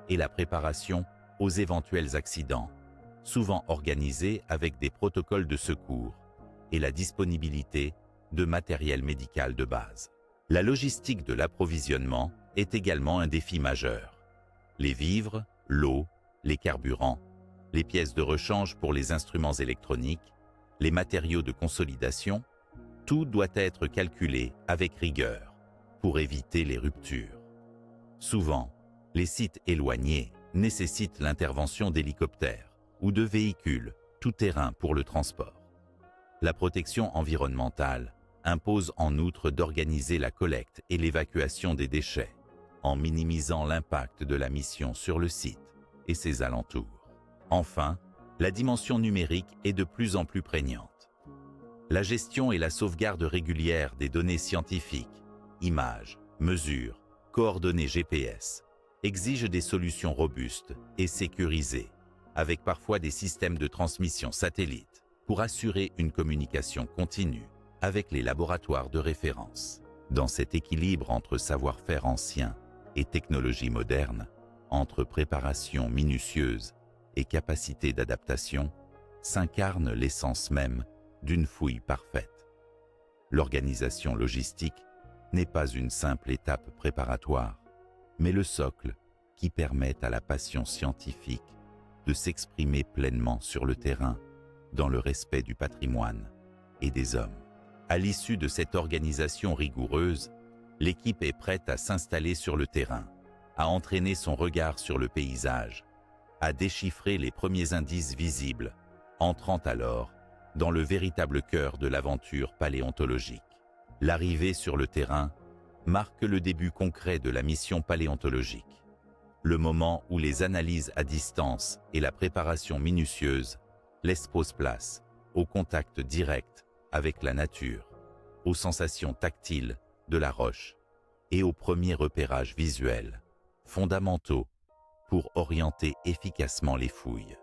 et la préparation aux éventuels accidents, souvent organisés avec des protocoles de secours et la disponibilité de matériel médical de base. La logistique de l'approvisionnement est également un défi majeur. Les vivres, l'eau, les carburants, les pièces de rechange pour les instruments électroniques, les matériaux de consolidation, tout doit être calculé avec rigueur pour éviter les ruptures. Souvent, les sites éloignés nécessitent l'intervention d'hélicoptères ou de véhicules tout-terrain pour le transport. La protection environnementale impose en outre d'organiser la collecte et l'évacuation des déchets, en minimisant l'impact de la mission sur le site et ses alentours. Enfin, la dimension numérique est de plus en plus prégnante. La gestion et la sauvegarde régulière des données scientifiques, images, mesures, coordonnées GPS, exigent des solutions robustes et sécurisées, avec parfois des systèmes de transmission satellite, pour assurer une communication continue avec les laboratoires de référence. Dans cet équilibre entre savoir-faire ancien et technologie moderne, entre préparation minutieuse et capacité d'adaptation, s'incarne l'essence même d'une fouille parfaite. L'organisation logistique n'est pas une simple étape préparatoire, mais le socle qui permet à la passion scientifique de s'exprimer pleinement sur le terrain, dans le respect du patrimoine et des hommes. À l'issue de cette organisation rigoureuse, l'équipe est prête à s'installer sur le terrain, à entraîner son regard sur le paysage, à déchiffrer les premiers indices visibles, entrant alors dans le véritable cœur de l'aventure paléontologique. L'arrivée sur le terrain marque le début concret de la mission paléontologique, le moment où les analyses à distance et la préparation minutieuse laissent place au contact direct avec la nature, aux sensations tactiles de la roche et aux premiers repérages visuels, fondamentaux pour orienter efficacement les fouilles.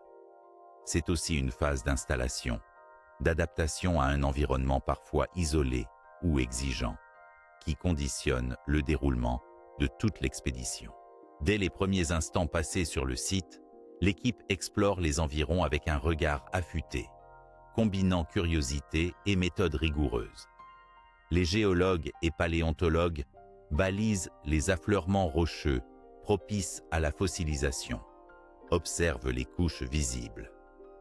C'est aussi une phase d'installation, d'adaptation à un environnement parfois isolé ou exigeant, qui conditionne le déroulement de toute l'expédition. Dès les premiers instants passés sur le site, l'équipe explore les environs avec un regard affûté, combinant curiosité et méthode rigoureuse. Les géologues et paléontologues balisent les affleurements rocheux propices à la fossilisation, observent les couches visibles,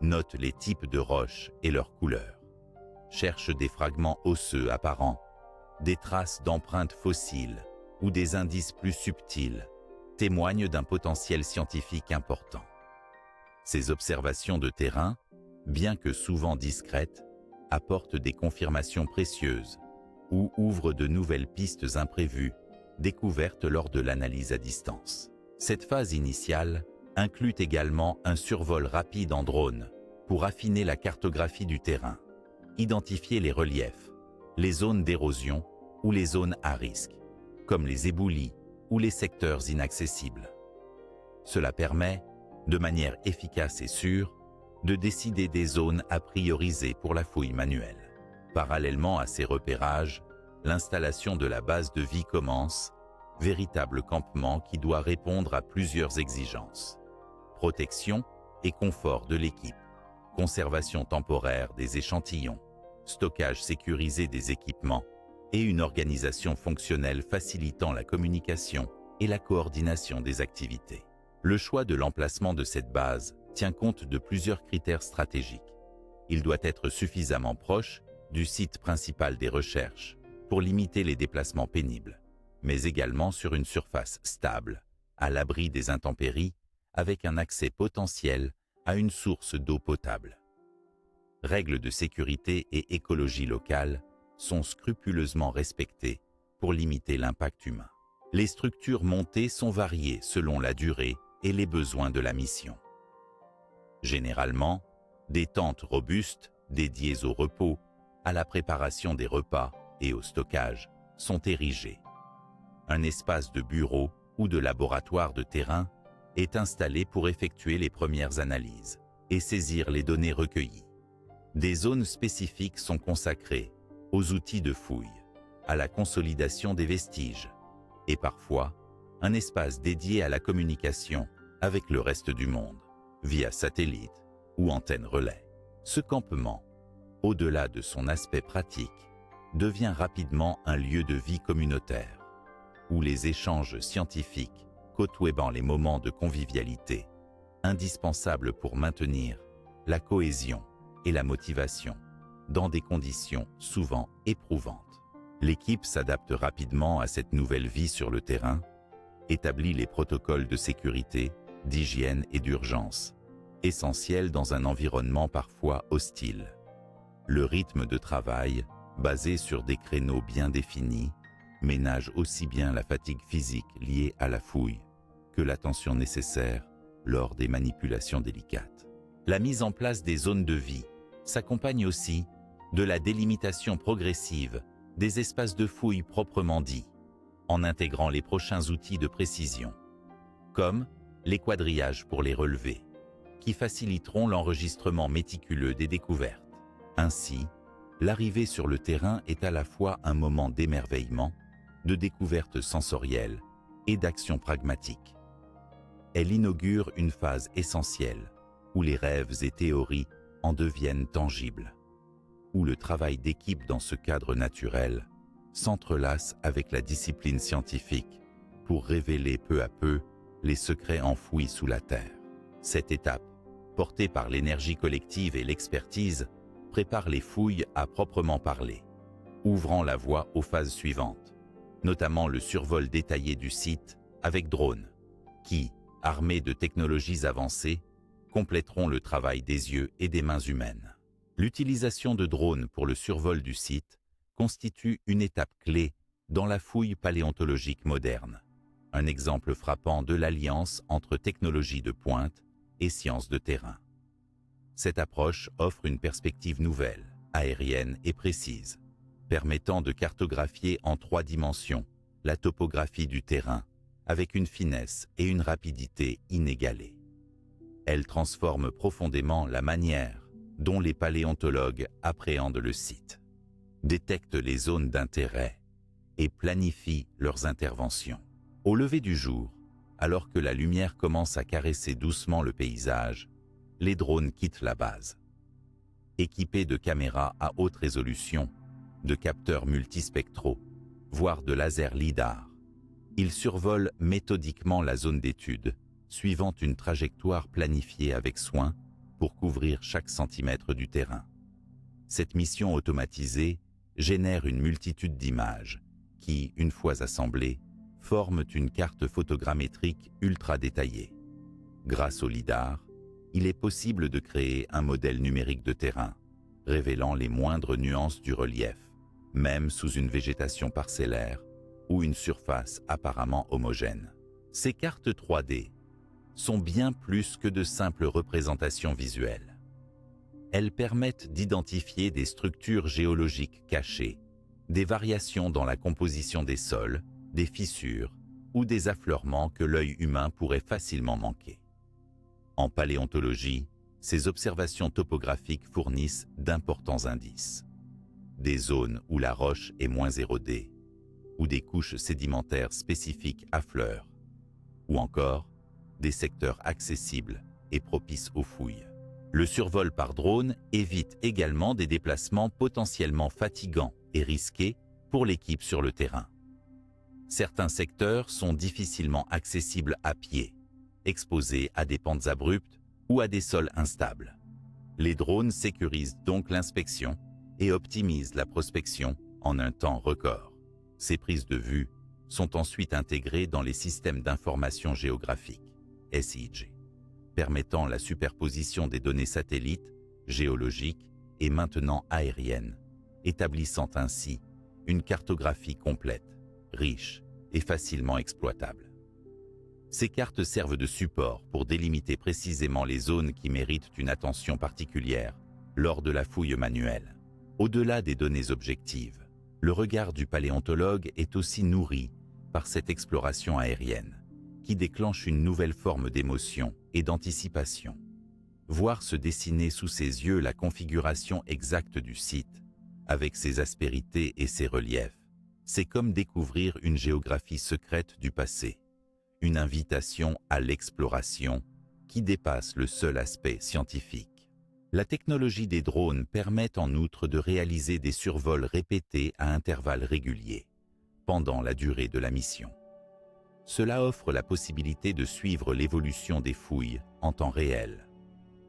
notent les types de roches et leurs couleurs, cherchent des fragments osseux apparents, des traces d'empreintes fossiles ou des indices plus subtils, témoignent d'un potentiel scientifique important. Ces observations de terrain, bien que souvent discrètes, apportent des confirmations précieuses ou ouvrent de nouvelles pistes imprévues, découvertes lors de l'analyse à distance. Cette phase initiale inclut également un survol rapide en drone pour affiner la cartographie du terrain, identifier les reliefs, les zones d'érosion ou les zones à risque, comme les éboulis ou les secteurs inaccessibles. Cela permet, de manière efficace et sûre, de décider des zones à prioriser pour la fouille manuelle. Parallèlement à ces repérages, l'installation de la base de vie commence, véritable campement qui doit répondre à plusieurs exigences. Protection et confort de l'équipe, conservation temporaire des échantillons, stockage sécurisé des équipements et une organisation fonctionnelle facilitant la communication et la coordination des activités. Le choix de l'emplacement de cette base tient compte de plusieurs critères stratégiques. Il doit être suffisamment proche du site principal des recherches pour limiter les déplacements pénibles, mais également sur une surface stable, à l'abri des intempéries, avec un accès potentiel à une source d'eau potable. Règles de sécurité et écologie locale sont scrupuleusement respectées pour limiter l'impact humain. Les structures montées sont variées selon la durée et les besoins de la mission. Généralement, des tentes robustes, dédiées au repos, à la préparation des repas et au stockage, sont érigées. Un espace de bureau ou de laboratoire de terrain est installé pour effectuer les premières analyses et saisir les données recueillies. Des zones spécifiques sont consacrées aux outils de fouille, à la consolidation des vestiges, et parfois un espace dédié à la communication avec le reste du monde, via satellite ou antenne relais. Ce campement, au-delà de son aspect pratique, devient rapidement un lieu de vie communautaire, où les échanges scientifiques côtoient les moments de convivialité, indispensables pour maintenir la cohésion et la motivation, dans des conditions souvent éprouvantes. L'équipe s'adapte rapidement à cette nouvelle vie sur le terrain, établit les protocoles de sécurité, d'hygiène et d'urgence, essentiels dans un environnement parfois hostile. Le rythme de travail, basé sur des créneaux bien définis, ménage aussi bien la fatigue physique liée à la fouille que l'attention nécessaire lors des manipulations délicates. La mise en place des zones de vie s'accompagne aussi de la délimitation progressive des espaces de fouille proprement dits, en intégrant les prochains outils de précision, comme les quadrillages pour les relevés, qui faciliteront l'enregistrement méticuleux des découvertes. Ainsi, l'arrivée sur le terrain est à la fois un moment d'émerveillement, de découverte sensorielle et d'action pragmatique. Elle inaugure une phase essentielle où les rêves et théories en deviennent tangibles, où le travail d'équipe dans ce cadre naturel s'entrelace avec la discipline scientifique pour révéler peu à peu les secrets enfouis sous la terre. Cette étape, portée par l'énergie collective et l'expertise, prépare les fouilles à proprement parler, ouvrant la voie aux phases suivantes, notamment le survol détaillé du site avec drone, qui, armés de technologies avancées, compléteront le travail des yeux et des mains humaines. L'utilisation de drones pour le survol du site constitue une étape clé dans la fouille paléontologique moderne, un exemple frappant de l'alliance entre technologie de pointe et sciences de terrain. Cette approche offre une perspective nouvelle, aérienne et précise, permettant de cartographier en 3 dimensions la topographie du terrain avec une finesse et une rapidité inégalées. Elle transforme profondément la manière dont les paléontologues appréhendent le site, détectent les zones d'intérêt et planifient leurs interventions. Au lever du jour, Alors que la lumière commence à caresser doucement le paysage, les drones quittent la base. Équipés de caméras à haute résolution, de capteurs multispectraux, voire de lasers lidar, ils survolent méthodiquement la zone d'étude, suivant une trajectoire planifiée avec soin pour couvrir chaque centimètre du terrain. Cette mission automatisée génère une multitude d'images qui, une fois assemblées, forment une carte photogrammétrique ultra détaillée. Grâce au lidar, il est possible de créer un modèle numérique de terrain, révélant les moindres nuances du relief, même sous une végétation parcellaire ou une surface apparemment homogène. Ces cartes 3D sont bien plus que de simples représentations visuelles. Elles permettent d'identifier des structures géologiques cachées, des variations dans la composition des sols, des fissures ou des affleurements que l'œil humain pourrait facilement manquer. En paléontologie, ces observations topographiques fournissent d'importants indices. Des zones où la roche est moins érodée, ou des couches sédimentaires spécifiques affleurent, ou encore des secteurs accessibles et propices aux fouilles. Le survol par drone évite également des déplacements potentiellement fatigants et risqués pour l'équipe sur le terrain. Certains secteurs sont difficilement accessibles à pied, exposés à des pentes abruptes ou à des sols instables. Les drones sécurisent donc l'inspection et optimisent la prospection en un temps record. Ces prises de vue sont ensuite intégrées dans les systèmes d'information géographique, SIG, permettant la superposition des données satellites, géologiques et maintenant aériennes, établissant ainsi une cartographie complète, riche et facilement exploitable. Ces cartes servent de support pour délimiter précisément les zones qui méritent une attention particulière lors de la fouille manuelle. Au-delà des données objectives, le regard du paléontologue est aussi nourri par cette exploration aérienne, qui déclenche une nouvelle forme d'émotion et d'anticipation. Voir se dessiner sous ses yeux la configuration exacte du site, avec ses aspérités et ses reliefs, c'est comme découvrir une géographie secrète du passé, une invitation à l'exploration qui dépasse le seul aspect scientifique. La technologie des drones permet en outre de réaliser des survols répétés à intervalles réguliers, pendant la durée de la mission. Cela offre la possibilité de suivre l'évolution des fouilles en temps réel,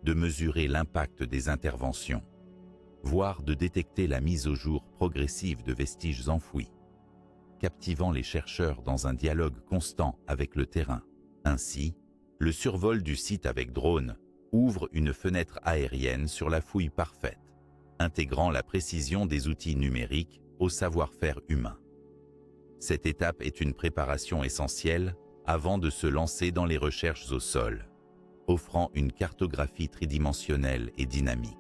de mesurer l'impact des interventions, voire de détecter la mise au jour progressive de vestiges enfouis, captivant les chercheurs dans un dialogue constant avec le terrain. Ainsi, le survol du site avec drone ouvre une fenêtre aérienne sur la fouille parfaite, intégrant la précision des outils numériques au savoir-faire humain. Cette étape est une préparation essentielle avant de se lancer dans les recherches au sol, offrant une cartographie tridimensionnelle et dynamique,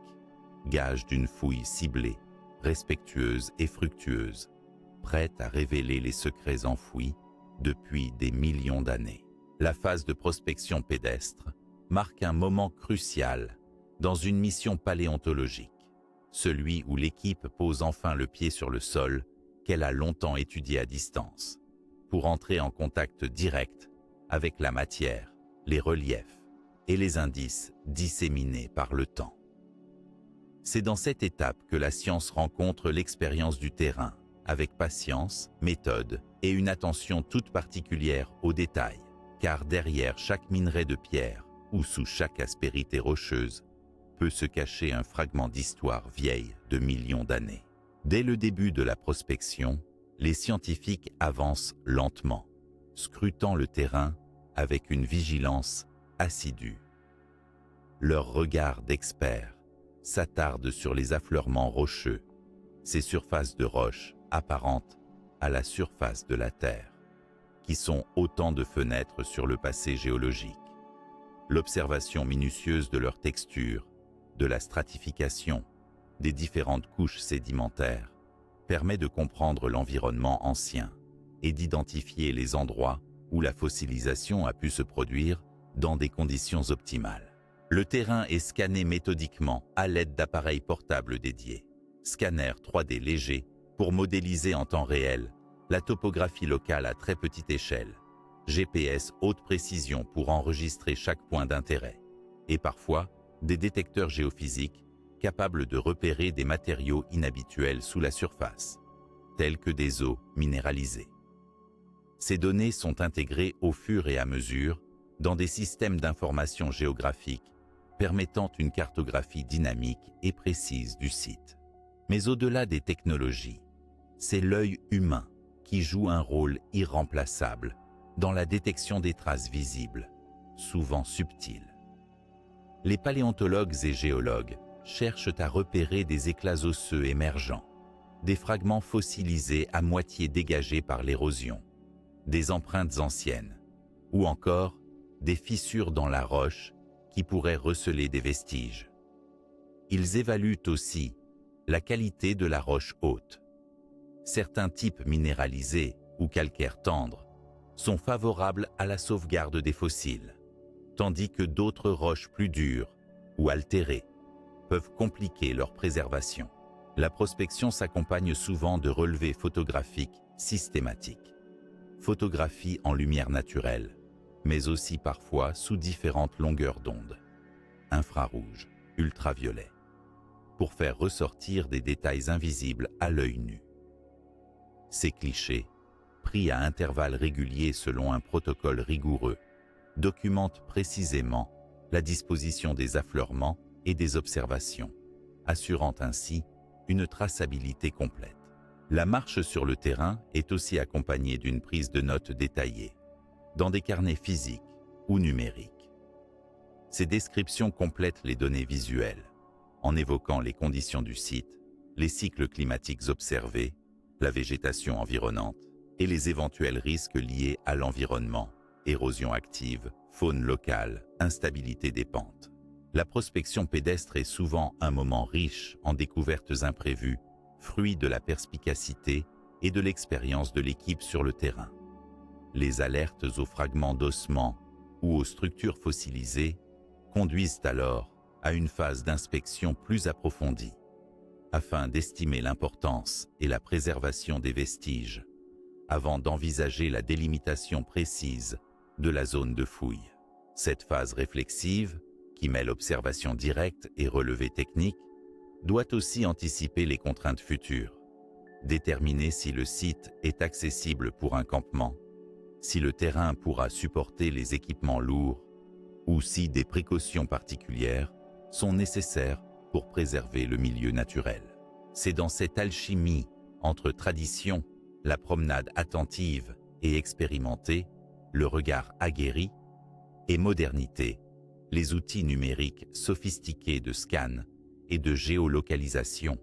gage d'une fouille ciblée, respectueuse et fructueuse, prête à révéler les secrets enfouis depuis des millions d'années. La phase de prospection pédestre marque un moment crucial dans une mission paléontologique, celui où l'équipe pose enfin le pied sur le sol qu'elle a longtemps étudié à distance, pour entrer en contact direct avec la matière, les reliefs et les indices disséminés par le temps. C'est dans cette étape que la science rencontre l'expérience du terrain, avec patience, méthode et une attention toute particulière aux détails, car derrière chaque minerai de pierre ou sous chaque aspérité rocheuse peut se cacher un fragment d'histoire vieille de millions d'années. Dès le début de la prospection, les scientifiques avancent lentement, scrutant le terrain avec une vigilance assidue. Leur regard d'experts s'attarde sur les affleurements rocheux, ces surfaces de roches apparentes à la surface de la Terre, qui sont autant de fenêtres sur le passé géologique. L'observation minutieuse de leur texture, de la stratification, des différentes couches sédimentaires, permet de comprendre l'environnement ancien et d'identifier les endroits où la fossilisation a pu se produire dans des conditions optimales. Le terrain est scanné méthodiquement à l'aide d'appareils portables dédiés, scanners 3D légers pour modéliser en temps réel la topographie locale à très petite échelle, GPS haute précision pour enregistrer chaque point d'intérêt, et parfois des détecteurs géophysiques capables de repérer des matériaux inhabituels sous la surface, tels que des eaux minéralisées. Ces données sont intégrées au fur et à mesure dans des systèmes d'information géographique permettant une cartographie dynamique et précise du site. Mais au-delà des technologies, c'est l'œil humain qui joue un rôle irremplaçable dans la détection des traces visibles, souvent subtiles. Les paléontologues et géologues cherchent à repérer des éclats osseux émergents, des fragments fossilisés à moitié dégagés par l'érosion, des empreintes anciennes, ou encore des fissures dans la roche qui pourraient receler des vestiges. Ils évaluent aussi la qualité de la roche haute. Certains types minéralisés ou calcaires tendres sont favorables à la sauvegarde des fossiles, tandis que d'autres roches plus dures ou altérées peuvent compliquer leur préservation. La prospection s'accompagne souvent de relevés photographiques systématiques. Photographie en lumière naturelle, mais aussi parfois sous différentes longueurs d'onde, infrarouge, ultraviolet, pour faire ressortir des détails invisibles à l'œil nu. Ces clichés, pris à intervalles réguliers selon un protocole rigoureux, documentent précisément la disposition des affleurements et des observations, assurant ainsi une traçabilité complète. La marche sur le terrain est aussi accompagnée d'une prise de notes détaillée, dans des carnets physiques ou numériques. Ces descriptions complètent les données visuelles, en évoquant les conditions du site, les cycles climatiques observés, la végétation environnante et les éventuels risques liés à l'environnement, érosion active, faune locale, instabilité des pentes. La prospection pédestre est souvent un moment riche en découvertes imprévues, fruit de la perspicacité et de l'expérience de l'équipe sur le terrain. Les alertes aux fragments d'ossements ou aux structures fossilisées conduisent alors à une phase d'inspection plus approfondie, afin d'estimer l'importance et la préservation des vestiges, avant d'envisager la délimitation précise de la zone de fouille. Cette phase réflexive, qui mêle observation directe et relevé technique, doit aussi anticiper les contraintes futures, déterminer si le site est accessible pour un campement, si le terrain pourra supporter les équipements lourds, ou si des précautions particulières sont nécessaires pour préserver le milieu naturel. C'est dans cette alchimie entre tradition, la promenade attentive et expérimentée, le regard aguerri, et modernité, les outils numériques sophistiqués de scan et de géolocalisation,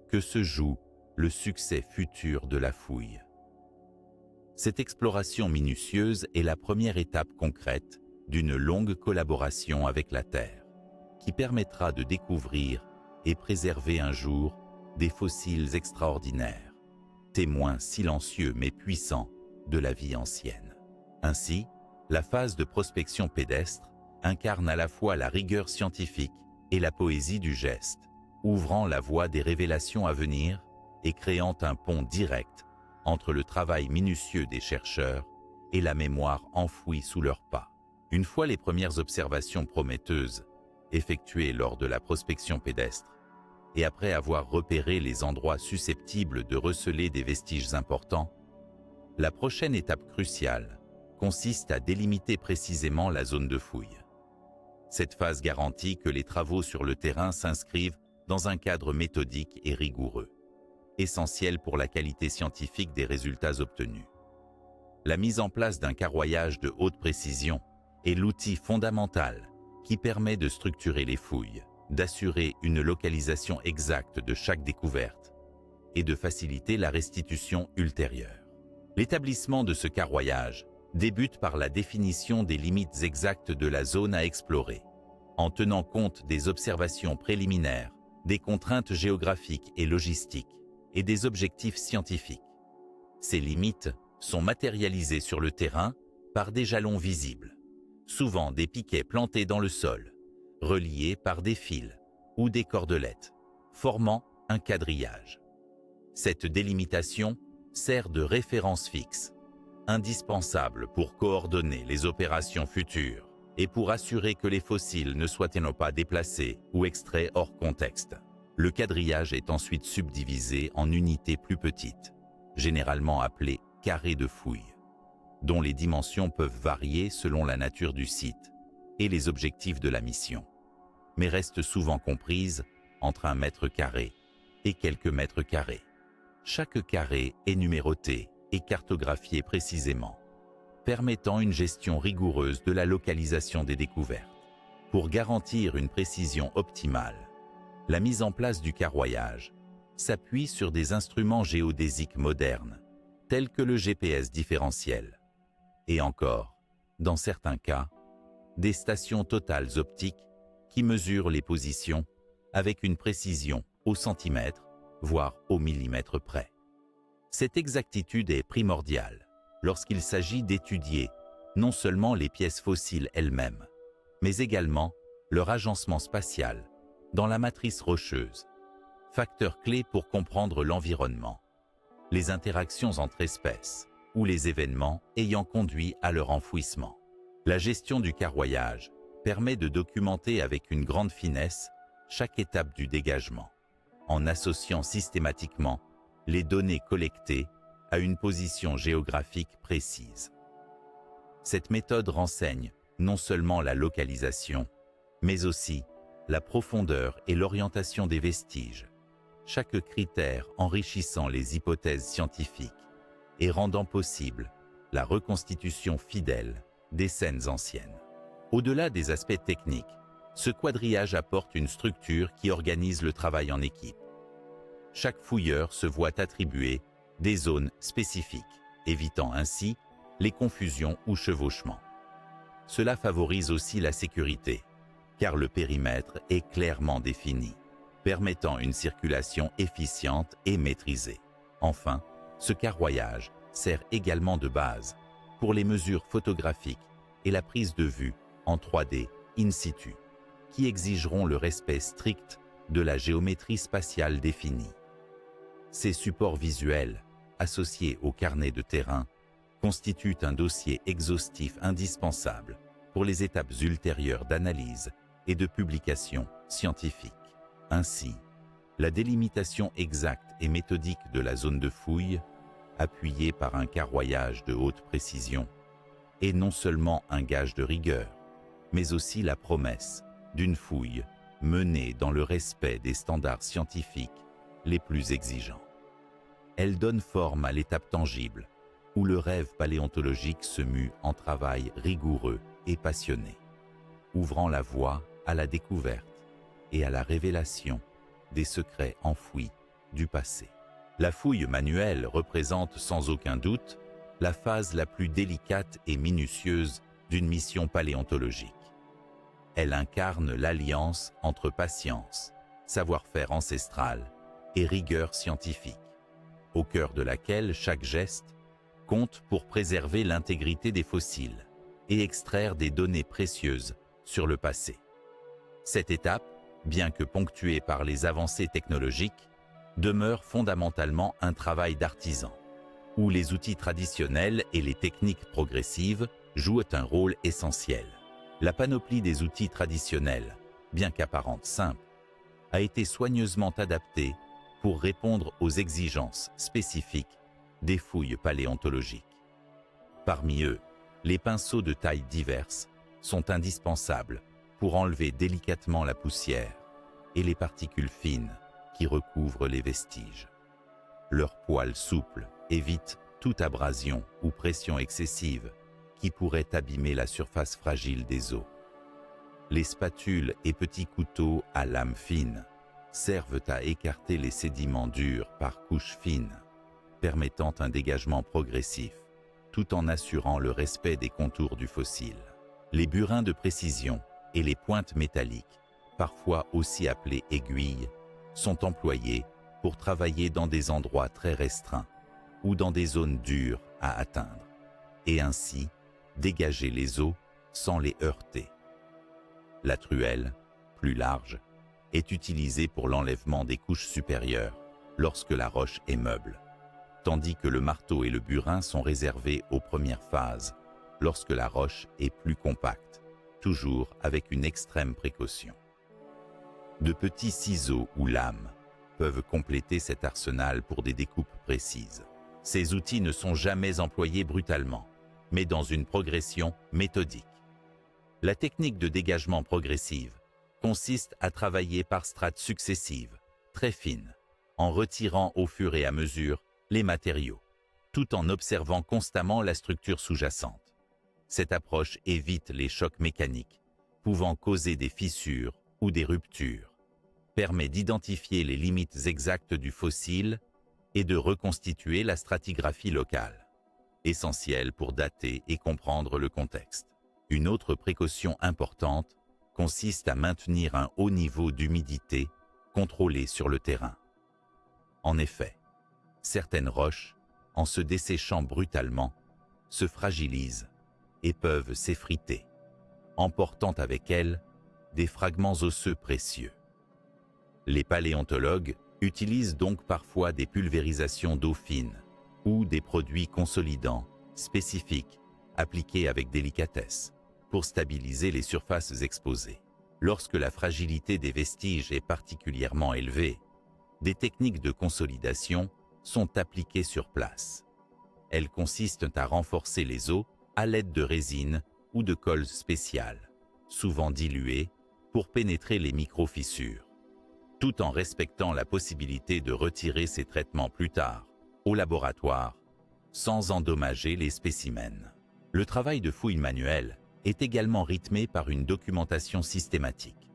que se joue le succès futur de la fouille. Cette exploration minutieuse est la première étape concrète d'une longue collaboration avec la Terre, qui permettra de découvrir et préserver un jour des fossiles extraordinaires, témoins silencieux mais puissants de la vie ancienne. Ainsi, la phase de prospection pédestre incarne à la fois la rigueur scientifique et la poésie du geste, ouvrant la voie des révélations à venir et créant un pont direct entre le travail minutieux des chercheurs et la mémoire enfouie sous leurs pas. Une fois les premières observations prometteuses effectuées lors de la prospection pédestre, et après avoir repéré les endroits susceptibles de receler des vestiges importants, la prochaine étape cruciale consiste à délimiter précisément la zone de fouille. Cette phase garantit que les travaux sur le terrain s'inscrivent dans un cadre méthodique et rigoureux, essentiel pour la qualité scientifique des résultats obtenus. La mise en place d'un carroyage de haute précision est l'outil fondamental qui permet de structurer les fouilles, d'assurer une localisation exacte de chaque découverte et de faciliter la restitution ultérieure. L'établissement de ce carroyage débute par la définition des limites exactes de la zone à explorer, en tenant compte des observations préliminaires, des contraintes géographiques et logistiques et des objectifs scientifiques. Ces limites sont matérialisées sur le terrain par des jalons visibles, souvent des piquets plantés dans le sol, reliés par des fils ou des cordelettes, formant un quadrillage. Cette délimitation sert de référence fixe, indispensable pour coordonner les opérations futures et pour assurer que les fossiles ne soient pas déplacés ou extraits hors contexte. Le quadrillage est ensuite subdivisé en unités plus petites, généralement appelées carrés de fouilles, dont les dimensions peuvent varier selon la nature du site et les objectifs de la mission, mais restent souvent comprises entre 1 mètre carré et quelques mètres carrés. Chaque carré est numéroté et cartographié précisément, permettant une gestion rigoureuse de la localisation des découvertes. Pour garantir une précision optimale, la mise en place du carroyage s'appuie sur des instruments géodésiques modernes, tels que le GPS différentiel, et encore, dans certains cas, des stations totales optiques qui mesurent les positions avec une précision au centimètre, voire au millimètre près. Cette exactitude est primordiale lorsqu'il s'agit d'étudier non seulement les pièces fossiles elles-mêmes, mais également leur agencement spatial dans la matrice rocheuse, facteur clé pour comprendre l'environnement, les interactions entre espèces ou les événements ayant conduit à leur enfouissement. La gestion du carroyage permet de documenter avec une grande finesse chaque étape du dégagement, en associant systématiquement les données collectées à une position géographique précise. Cette méthode renseigne non seulement la localisation, mais aussi la profondeur et l'orientation des vestiges, chaque critère enrichissant les hypothèses scientifiques et rendant possible la reconstitution fidèle des scènes anciennes. Au-delà des aspects techniques, ce quadrillage apporte une structure qui organise le travail en équipe. Chaque fouilleur se voit attribuer des zones spécifiques, évitant ainsi les confusions ou chevauchements. Cela favorise aussi la sécurité, car le périmètre est clairement défini, permettant une circulation efficiente et maîtrisée. Enfin, ce carroyage sert également de base pour les mesures photographiques et la prise de vue en 3D in situ, qui exigeront le respect strict de la géométrie spatiale définie. Ces supports visuels, associés au carnet de terrain, constituent un dossier exhaustif indispensable pour les étapes ultérieures d'analyse et de publication scientifique. Ainsi, la délimitation exacte et méthodique de la zone de fouille, appuyée par un carroyage de haute précision, est non seulement un gage de rigueur, mais aussi la promesse d'une fouille menée dans le respect des standards scientifiques les plus exigeants. Elle donne forme à l'étape tangible, où le rêve paléontologique se mue en travail rigoureux et passionné, ouvrant la voie à la découverte et à la révélation des secrets enfouis du passé. La fouille manuelle représente sans aucun doute la phase la plus délicate et minutieuse d'une mission paléontologique. Elle incarne l'alliance entre patience, savoir-faire ancestral et rigueur scientifique, au cœur de laquelle chaque geste compte pour préserver l'intégrité des fossiles et extraire des données précieuses sur le passé. Cette étape, bien que ponctuée par les avancées technologiques, demeure fondamentalement un travail d'artisan, où les outils traditionnels et les techniques progressives jouent un rôle essentiel. La panoplie des outils traditionnels, bien qu'apparente simple, a été soigneusement adaptée pour répondre aux exigences spécifiques des fouilles paléontologiques. Parmi eux, les pinceaux de tailles diverses sont indispensables pour enlever délicatement la poussière et les particules fines qui recouvrent les vestiges. Leurs poils souples évitent toute abrasion ou pression excessive qui pourrait abîmer la surface fragile des os. Les spatules et petits couteaux à lame fine servent à écarter les sédiments durs par couches fines, permettant un dégagement progressif, tout en assurant le respect des contours du fossile. Les burins de précision et les pointes métalliques, parfois aussi appelées aiguilles, sont employés pour travailler dans des endroits très restreints ou dans des zones dures à atteindre, et ainsi dégager les os sans les heurter. La truelle, plus large, est utilisée pour l'enlèvement des couches supérieures lorsque la roche est meuble, tandis que le marteau et le burin sont réservés aux premières phases, lorsque la roche est plus compacte, toujours avec une extrême précaution. De petits ciseaux ou lames peuvent compléter cet arsenal pour des découpes précises. Ces outils ne sont jamais employés brutalement, mais dans une progression méthodique. La technique de dégagement progressive consiste à travailler par strates successives, très fines, en retirant au fur et à mesure les matériaux, tout en observant constamment la structure sous-jacente. Cette approche évite les chocs mécaniques, pouvant causer des fissures ou des ruptures, permet d'identifier les limites exactes du fossile et de reconstituer la stratigraphie locale, essentielle pour dater et comprendre le contexte. Une autre précaution importante consiste à maintenir un haut niveau d'humidité contrôlé sur le terrain. En effet, certaines roches, en se desséchant brutalement, se fragilisent et peuvent s'effriter, emportant avec elles des fragments osseux précieux. Les paléontologues utilisent donc parfois des pulvérisations d'eau fine ou des produits consolidants spécifiques appliqués avec délicatesse pour stabiliser les surfaces exposées. Lorsque la fragilité des vestiges est particulièrement élevée, des techniques de consolidation sont appliquées sur place. Elles consistent à renforcer les os à l'aide de résine ou de colle spéciale, souvent diluée, pour pénétrer les micro-fissures, tout en respectant la possibilité de retirer ces traitements plus tard, au laboratoire, sans endommager les spécimens. Le travail de fouille manuelle est également rythmé par une documentation systématique.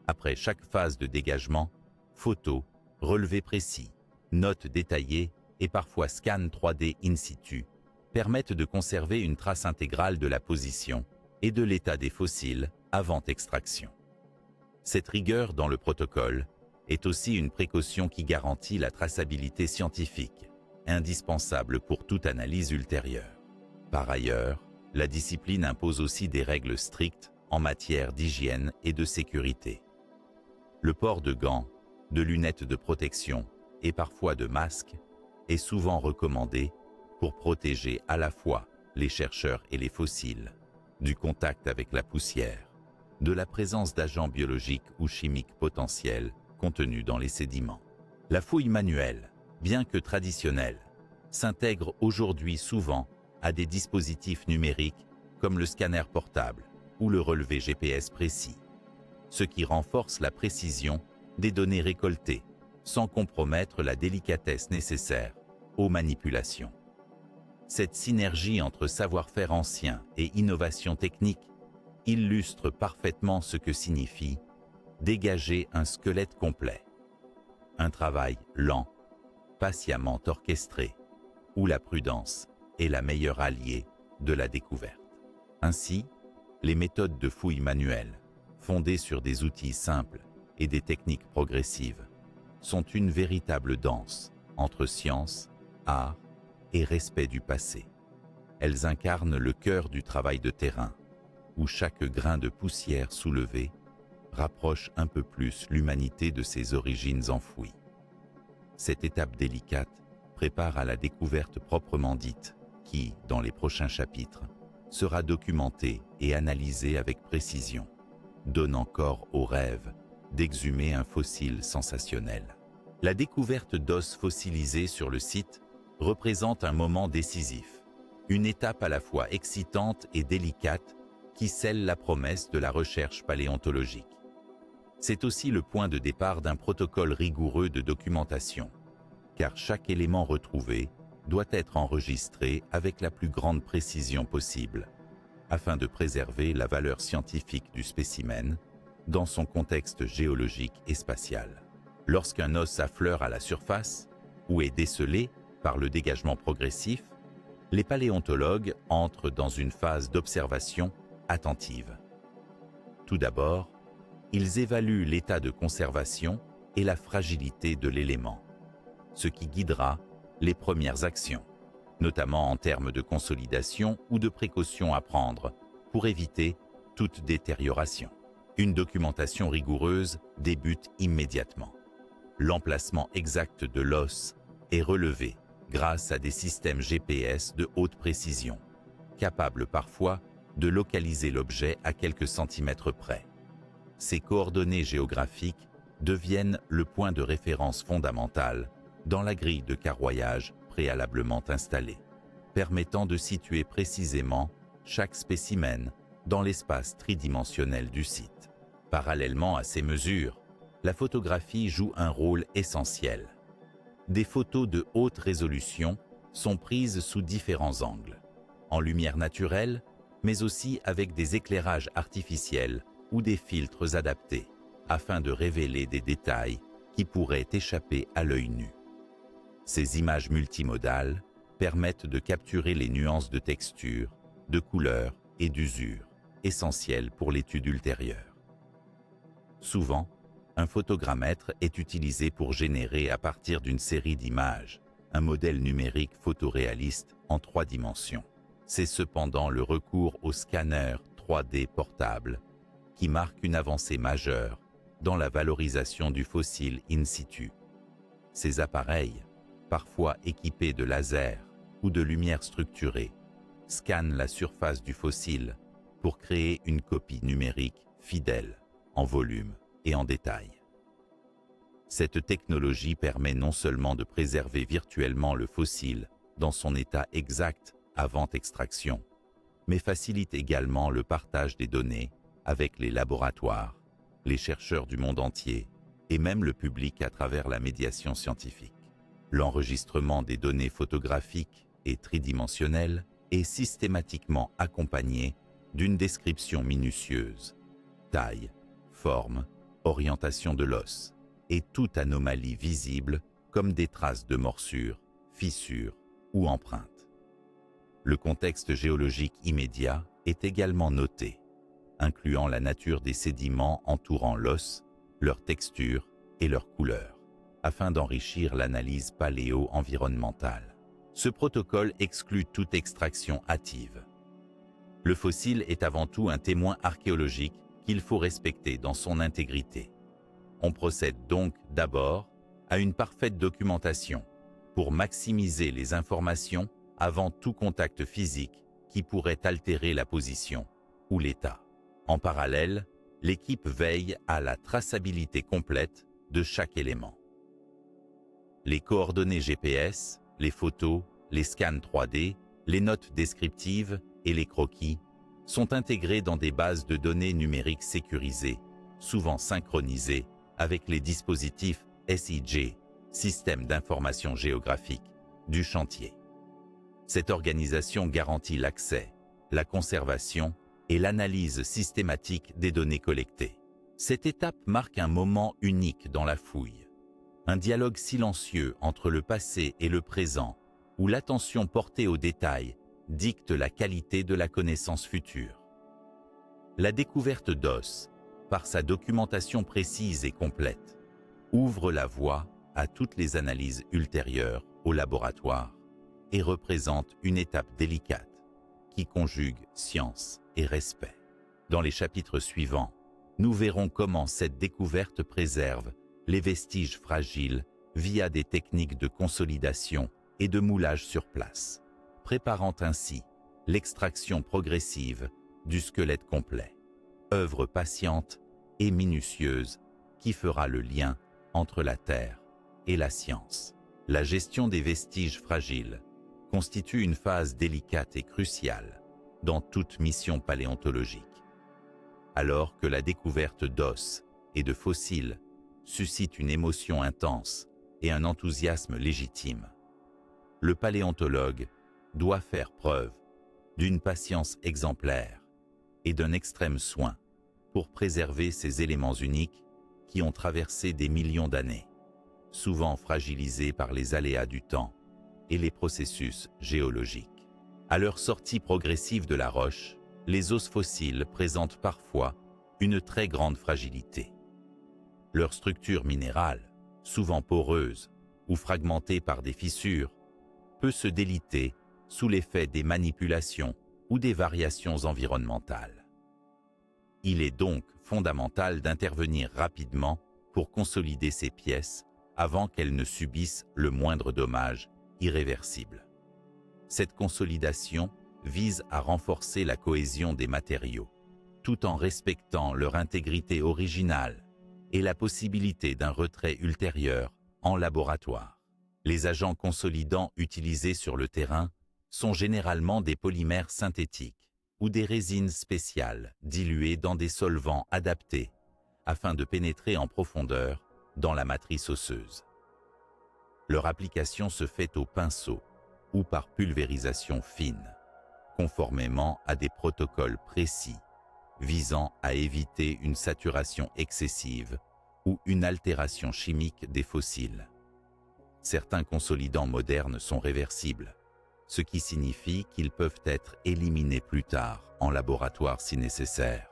Après chaque phase de dégagement, photos, relevés précis, notes détaillées et parfois scans 3D in situ permettent de conserver une trace intégrale de la position et de l'état des fossiles avant extraction. Cette rigueur dans le protocole est aussi une précaution qui garantit la traçabilité scientifique, indispensable pour toute analyse ultérieure. Par ailleurs, la discipline impose aussi des règles strictes en matière d'hygiène et de sécurité. Le port de gants, de lunettes de protection et parfois de masques est souvent recommandé pour protéger à la fois les chercheurs et les fossiles du contact avec la poussière, de la présence d'agents biologiques ou chimiques potentiels contenus dans les sédiments. La fouille manuelle, bien que traditionnelle, s'intègre aujourd'hui souvent à des dispositifs numériques comme le scanner portable ou le relevé GPS précis, ce qui renforce la précision des données récoltées sans compromettre la délicatesse nécessaire aux manipulations. Cette synergie entre savoir-faire ancien et innovation technique illustre parfaitement ce que signifie dégager un squelette complet. Un travail lent, patiemment orchestré, où la prudence est la meilleure alliée de la découverte. Ainsi, les méthodes de fouille manuelle, fondées sur des outils simples et des techniques progressives, sont une véritable danse entre science, art et respect du passé. Elles incarnent le cœur du travail de terrain, où chaque grain de poussière soulevé rapproche un peu plus l'humanité de ses origines enfouies. Cette étape délicate prépare à la découverte proprement dite, qui, dans les prochains chapitres, sera documentée et analysée avec précision, donnant corps au rêve d'exhumer un fossile sensationnel. La découverte d'os fossilisés sur le site représente un moment décisif, une étape à la fois excitante et délicate qui scelle la promesse de la recherche paléontologique. C'est aussi le point de départ d'un protocole rigoureux de documentation, car chaque élément retrouvé doit être enregistré avec la plus grande précision possible, afin de préserver la valeur scientifique du spécimen dans son contexte géologique et spatial. Lorsqu'un os affleure à la surface ou est décelé par le dégagement progressif, les paléontologues entrent dans une phase d'observation attentive. Tout d'abord, ils évaluent l'état de conservation et la fragilité de l'élément, ce qui guidera les premières actions, notamment en termes de consolidation ou de précautions à prendre pour éviter toute détérioration. Une documentation rigoureuse débute immédiatement. L'emplacement exact de l'os est relevé grâce à des systèmes GPS de haute précision, capables parfois de localiser l'objet à quelques centimètres près. Ces coordonnées géographiques deviennent le point de référence fondamental dans la grille de carroyage préalablement installée, permettant de situer précisément chaque spécimen dans l'espace tridimensionnel du site. Parallèlement à ces mesures, la photographie joue un rôle essentiel. Des photos de haute résolution sont prises sous différents angles, en lumière naturelle, mais aussi avec des éclairages artificiels ou des filtres adaptés, afin de révéler des détails qui pourraient échapper à l'œil nu. Ces images multimodales permettent de capturer les nuances de texture, de couleur et d'usure, essentielles pour l'étude ultérieure. Souvent, un photogrammètre est utilisé pour générer à partir d'une série d'images un modèle numérique photoréaliste en 3 dimensions. C'est cependant le recours au scanner 3D portable qui marque une avancée majeure dans la valorisation du fossile in situ. Ces appareils, parfois équipés de lasers ou de lumière structurée, scannent la surface du fossile pour créer une copie numérique fidèle, en volume et en détail. Cette technologie permet non seulement de préserver virtuellement le fossile dans son état exact avant extraction, mais facilite également le partage des données avec les laboratoires, les chercheurs du monde entier et même le public à travers la médiation scientifique. L'enregistrement des données photographiques et tridimensionnelles est systématiquement accompagné d'une description minutieuse, taille, forme, orientation de l'os et toute anomalie visible comme des traces de morsures, fissures ou empreintes. Le contexte géologique immédiat est également noté, incluant la nature des sédiments entourant l'os, leur texture et leur couleur, afin d'enrichir l'analyse paléo-environnementale. Ce protocole exclut toute extraction hâtive. Le fossile est avant tout un témoin archéologique qu'il faut respecter dans son intégrité. On procède donc d'abord à une parfaite documentation pour maximiser les informations avant tout contact physique qui pourrait altérer la position ou l'état. En parallèle, l'équipe veille à la traçabilité complète de chaque élément. Les coordonnées GPS, les photos, les scans 3D, les notes descriptives et les croquis sont intégrés dans des bases de données numériques sécurisées, souvent synchronisées avec les dispositifs SIG, Système d'information géographique, du chantier. Cette organisation garantit l'accès, la conservation et l'analyse systématique des données collectées. Cette étape marque un moment unique dans la fouille, un dialogue silencieux entre le passé et le présent, où l'attention portée aux détails dicte la qualité de la connaissance future. La découverte d'os, par sa documentation précise et complète, ouvre la voie à toutes les analyses ultérieures au laboratoire et représente une étape délicate qui conjugue science et respect. Dans les chapitres suivants, nous verrons comment cette découverte préserve les vestiges fragiles via des techniques de consolidation et de moulage sur place, préparant ainsi l'extraction progressive du squelette complet. Œuvre patiente et minutieuse qui fera le lien entre la Terre et la science. La gestion des vestiges fragiles constitue une phase délicate et cruciale dans toute mission paléontologique. Alors que la découverte d'os et de fossiles suscite une émotion intense et un enthousiasme légitime, le paléontologue doit faire preuve d'une patience exemplaire et d'un extrême soin pour préserver ces éléments uniques qui ont traversé des millions d'années, souvent fragilisés par les aléas du temps et les processus géologiques. À leur sortie progressive de la roche, les os fossiles présentent parfois une très grande fragilité. Leur structure minérale, souvent poreuse ou fragmentée par des fissures, peut se déliter sous l'effet des manipulations ou des variations environnementales. Il est donc fondamental d'intervenir rapidement pour consolider ces pièces avant qu'elles ne subissent le moindre dommage irréversible. Cette consolidation vise à renforcer la cohésion des matériaux, tout en respectant leur intégrité originale et la possibilité d'un retrait ultérieur en laboratoire. Les agents consolidants utilisés sur le terrain sont généralement des polymères synthétiques ou des résines spéciales diluées dans des solvants adaptés afin de pénétrer en profondeur dans la matrice osseuse. Leur application se fait au pinceau ou par pulvérisation fine, conformément à des protocoles précis visant à éviter une saturation excessive ou une altération chimique des fossiles. Certains consolidants modernes sont réversibles, ce qui signifie qu'ils peuvent être éliminés plus tard en laboratoire si nécessaire,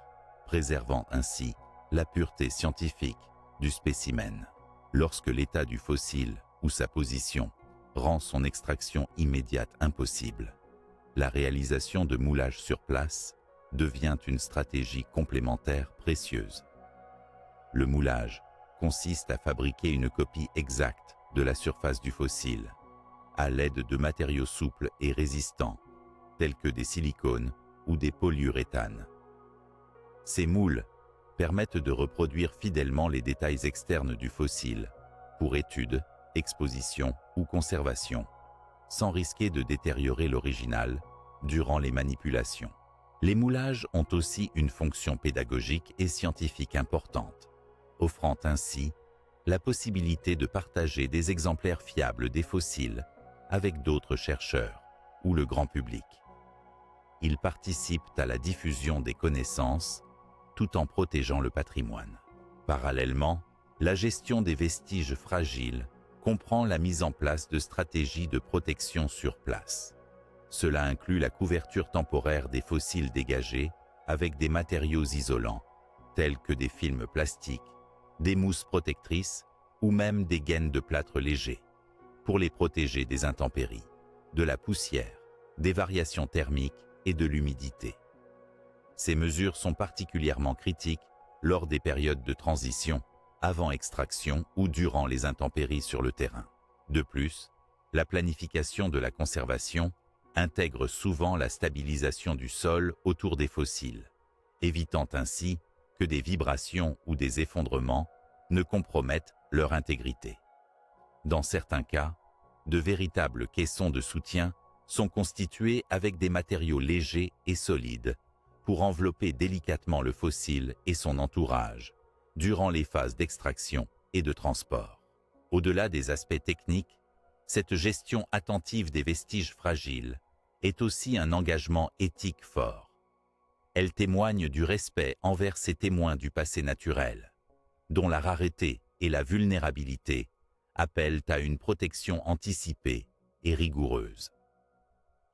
préservant ainsi la pureté scientifique du spécimen. Lorsque l'état du fossile ou sa position rend son extraction immédiate impossible, la réalisation de moulage sur place devient une stratégie complémentaire précieuse. Le moulage consiste à fabriquer une copie exacte de la surface du fossile, à l'aide de matériaux souples et résistants, tels que des silicones ou des polyuréthanes. Ces moules permettent de reproduire fidèlement les détails externes du fossile pour étude, exposition ou conservation, sans risquer de détériorer l'original durant les manipulations. Les moulages ont aussi une fonction pédagogique et scientifique importante, offrant ainsi la possibilité de partager des exemplaires fiables des fossiles avec d'autres chercheurs ou le grand public. Ils participent à la diffusion des connaissances tout en protégeant le patrimoine. Parallèlement, la gestion des vestiges fragiles comprend la mise en place de stratégies de protection sur place. Cela inclut la couverture temporaire des fossiles dégagés avec des matériaux isolants, tels que des films plastiques, des mousses protectrices ou même des gaines de plâtre léger, pour les protéger des intempéries, de la poussière, des variations thermiques et de l'humidité. Ces mesures sont particulièrement critiques lors des périodes de transition, avant extraction ou durant les intempéries sur le terrain. De plus, la planification de la conservation intègre souvent la stabilisation du sol autour des fossiles, évitant ainsi que des vibrations ou des effondrements ne compromettent leur intégrité. Dans certains cas, de véritables caissons de soutien sont constitués avec des matériaux légers et solides pour envelopper délicatement le fossile et son entourage durant les phases d'extraction et de transport. Au-delà des aspects techniques, cette gestion attentive des vestiges fragiles est aussi un engagement éthique fort. Elle témoigne du respect envers ces témoins du passé naturel, dont la rareté et la vulnérabilité appellent à une protection anticipée et rigoureuse.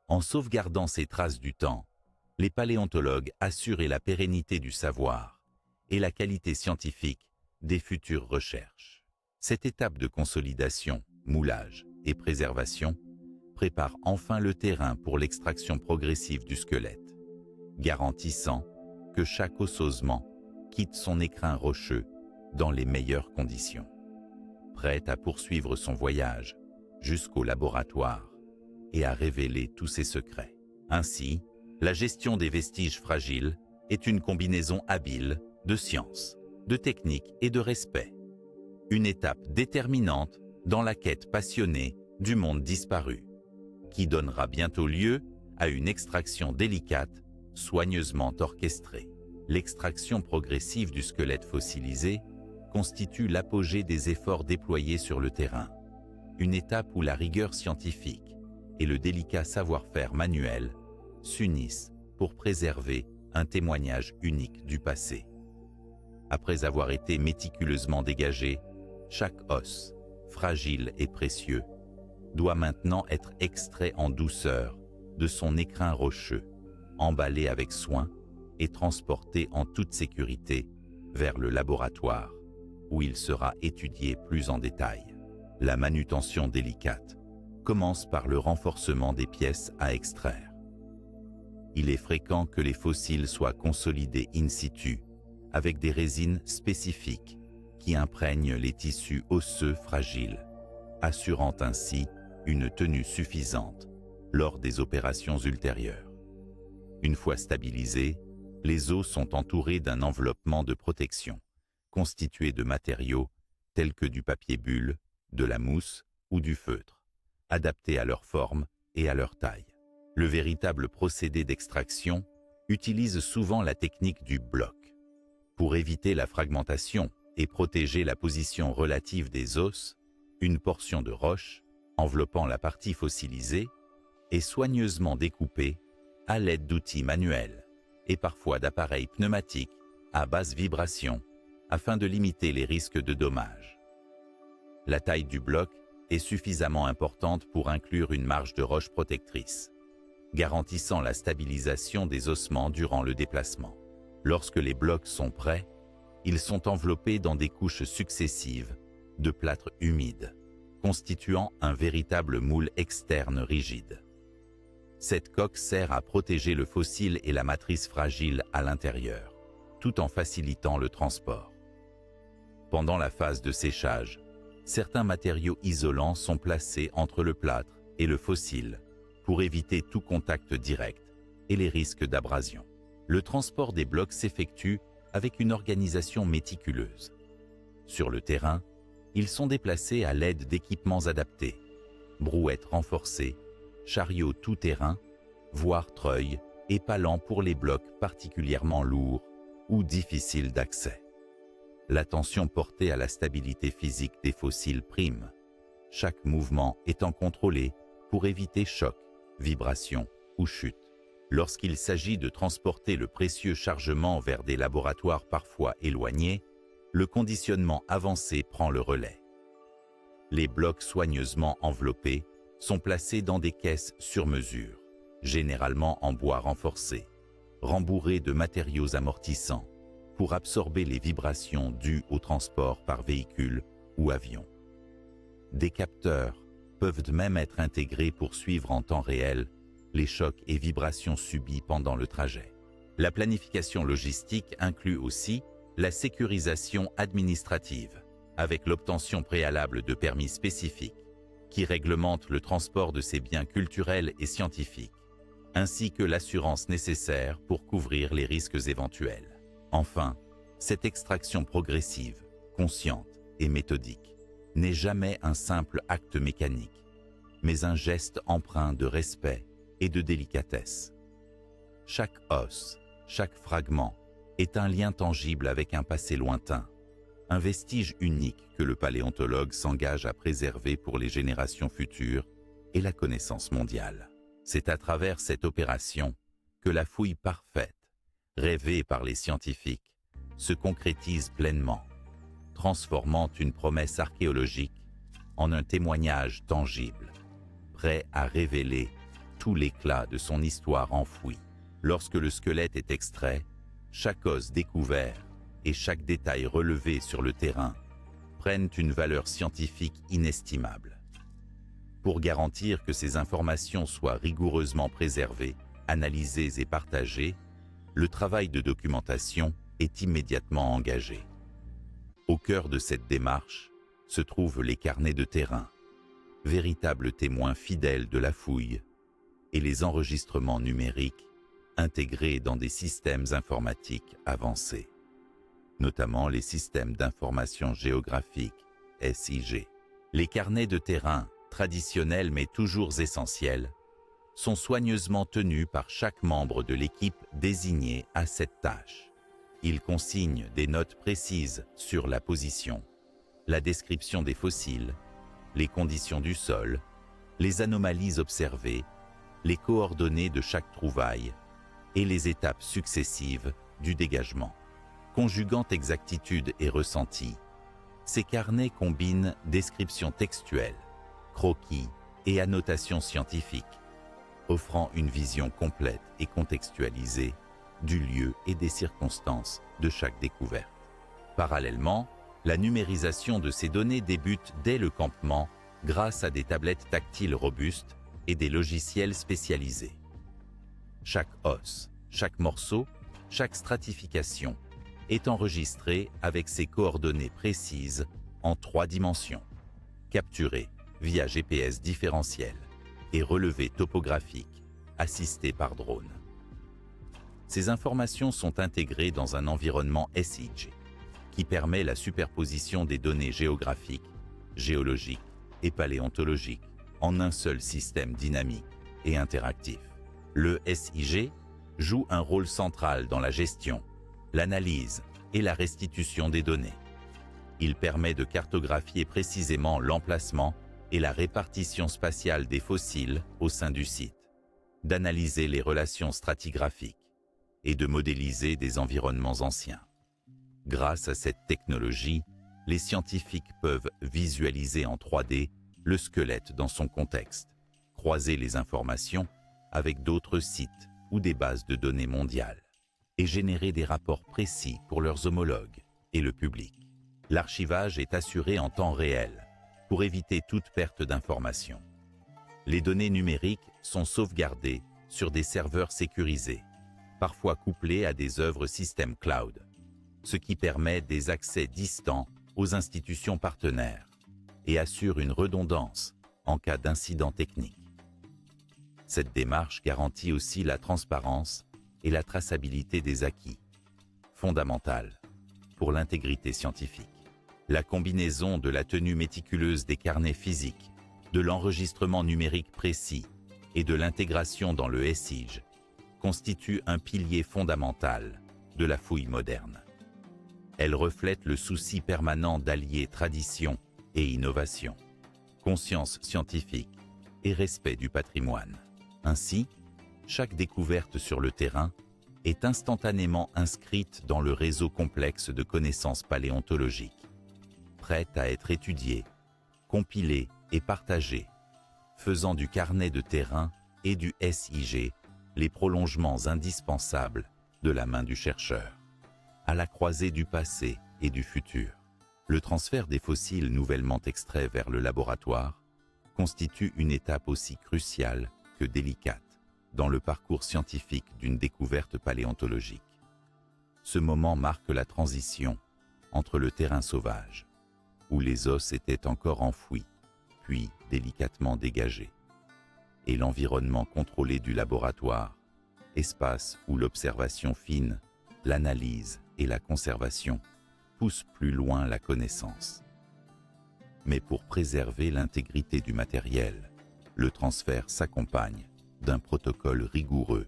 En sauvegardant ces traces du temps, les paléontologues assurent la pérennité du savoir et la qualité scientifique des futures recherches. Cette étape de consolidation, moulage et préservation prépare enfin le terrain pour l'extraction progressive du squelette, garantissant que chaque ossement quitte son écrin rocheux dans les meilleures conditions, prête à poursuivre son voyage jusqu'au laboratoire et à révéler tous ses secrets. Ainsi, la gestion des vestiges fragiles est une combinaison habile de science, de technique et de respect. Une étape déterminante dans la quête passionnée du monde disparu, qui donnera bientôt lieu à une extraction délicate, soigneusement orchestrée. L'extraction progressive du squelette fossilisé constitue l'apogée des efforts déployés sur le terrain, une étape où la rigueur scientifique et le délicat savoir-faire manuel s'unissent pour préserver un témoignage unique du passé. Après avoir été méticuleusement dégagé, chaque os, fragile et précieux, doit maintenant être extrait en douceur de son écrin rocheux, emballé avec soin et transporté en toute sécurité vers le laboratoire, où il sera étudié plus en détail. La manutention délicate commence par le renforcement des pièces à extraire. Il est fréquent que les fossiles soient consolidés in situ avec des résines spécifiques qui imprègnent les tissus osseux fragiles, assurant ainsi une tenue suffisante lors des opérations ultérieures. Une fois stabilisés, les os sont entourés d'un enveloppement de protection, constitué de matériaux tels que du papier bulle, de la mousse ou du feutre, adaptés à leur forme et à leur taille. Le véritable procédé d'extraction utilise souvent la technique du bloc. Pour éviter la fragmentation et protéger la position relative des os, une portion de roche, enveloppant la partie fossilisée, est soigneusement découpée à l'aide d'outils manuels et parfois d'appareils pneumatiques à basse vibration afin de limiter les risques de dommages. La taille du bloc est suffisamment importante pour inclure une marge de roche protectrice, garantissant la stabilisation des ossements durant le déplacement. Lorsque les blocs sont prêts, ils sont enveloppés dans des couches successives de plâtre humide, constituant un véritable moule externe rigide. Cette coque sert à protéger le fossile et la matrice fragile à l'intérieur, tout en facilitant le transport. Pendant la phase de séchage, certains matériaux isolants sont placés entre le plâtre et le fossile pour éviter tout contact direct et les risques d'abrasion. Le transport des blocs s'effectue avec une organisation méticuleuse. Sur le terrain, ils sont déplacés à l'aide d'équipements adaptés, brouettes renforcées, chariots tout-terrain, voire treuils et palans pour les blocs particulièrement lourds ou difficiles d'accès. L'attention portée à la stabilité physique des fossiles prime, chaque mouvement étant contrôlé pour éviter choc, vibration ou chute. Lorsqu'il s'agit de transporter le précieux chargement vers des laboratoires parfois éloignés, le conditionnement avancé prend le relais. Les blocs soigneusement enveloppés sont placés dans des caisses sur mesure, généralement en bois renforcé, rembourrés de matériaux amortissants pour absorber les vibrations dues au transport par véhicule ou avion. Des capteurs peuvent même être intégrés pour suivre en temps réel les chocs et vibrations subis pendant le trajet. La planification logistique inclut aussi la sécurisation administrative, avec l'obtention préalable de permis spécifiques, qui réglementent le transport de ces biens culturels et scientifiques, ainsi que l'assurance nécessaire pour couvrir les risques éventuels. Enfin, cette extraction progressive, consciente et méthodique n'est jamais un simple acte mécanique, mais un geste empreint de respect et de délicatesse. Chaque os, chaque fragment est un lien tangible avec un passé lointain, un vestige unique que le paléontologue s'engage à préserver pour les générations futures et la connaissance mondiale. C'est à travers cette opération que la fouille parfaite, rêvée par les scientifiques, se concrétise pleinement, transformant une promesse archéologique en un témoignage tangible, prêt à révéler tout l'éclat de son histoire enfouie. Lorsque le squelette est extrait, chaque os découvert et chaque détail relevé sur le terrain prennent une valeur scientifique inestimable. Pour garantir que ces informations soient rigoureusement préservées, analysées et partagées, le travail de documentation est immédiatement engagé. Au cœur de cette démarche se trouvent les carnets de terrain, véritables témoins fidèles de la fouille, et les enregistrements numériques intégrés dans des systèmes informatiques avancés, notamment les systèmes d'information géographique, SIG. Les carnets de terrain, traditionnels mais toujours essentiels, sont soigneusement tenus par chaque membre de l'équipe désigné à cette tâche. Ils consignent des notes précises sur la position, la description des fossiles, les conditions du sol, les anomalies observées, les coordonnées de chaque trouvaille et les étapes successives du dégagement. Conjuguant exactitude et ressenti, ces carnets combinent descriptions textuelles, croquis et annotations scientifiques, offrant une vision complète et contextualisée du lieu et des circonstances de chaque découverte. Parallèlement, la numérisation de ces données débute dès le campement grâce à des tablettes tactiles robustes et des logiciels spécialisés. Chaque os, chaque morceau, chaque stratification est enregistré avec ses coordonnées précises en 3 dimensions, capturées, via GPS différentiel et relevés topographiques assistés par drone. Ces informations sont intégrées dans un environnement SIG qui permet la superposition des données géographiques, géologiques et paléontologiques en un seul système dynamique et interactif. Le SIG joue un rôle central dans la gestion, l'analyse et la restitution des données. Il permet de cartographier précisément l'emplacement et la répartition spatiale des fossiles au sein du site, d'analyser les relations stratigraphiques et de modéliser des environnements anciens. Grâce à cette technologie, les scientifiques peuvent visualiser en 3D le squelette dans son contexte, croiser les informations avec d'autres sites ou des bases de données mondiales et générer des rapports précis pour leurs homologues et le public. L'archivage est assuré en temps réel pour éviter toute perte d'informations. Les données numériques sont sauvegardées sur des serveurs sécurisés, parfois couplés à des œuvres système cloud, ce qui permet des accès distants aux institutions partenaires et assure une redondance en cas d'incident technique. Cette démarche garantit aussi la transparence et la traçabilité des acquis, fondamentales pour l'intégrité scientifique. La combinaison de la tenue méticuleuse des carnets physiques, de l'enregistrement numérique précis et de l'intégration dans le SIG constitue un pilier fondamental de la fouille moderne. Elle reflète le souci permanent d'allier tradition et innovation, conscience scientifique et respect du patrimoine. Ainsi, chaque découverte sur le terrain est instantanément inscrite dans le réseau complexe de connaissances paléontologiques, prête à être étudiée, compilée et partagée, faisant du carnet de terrain et du SIG les prolongements indispensables de la main du chercheur. À la croisée du passé et du futur, le transfert des fossiles nouvellement extraits vers le laboratoire constitue une étape aussi cruciale que délicate dans le parcours scientifique d'une découverte paléontologique. Ce moment marque la transition entre le terrain sauvage, où les os étaient encore enfouis, puis délicatement dégagés, et l'environnement contrôlé du laboratoire, espace où l'observation fine, l'analyse et la conservation poussent plus loin la connaissance. Mais pour préserver l'intégrité du matériel, le transfert s'accompagne d'un protocole rigoureux,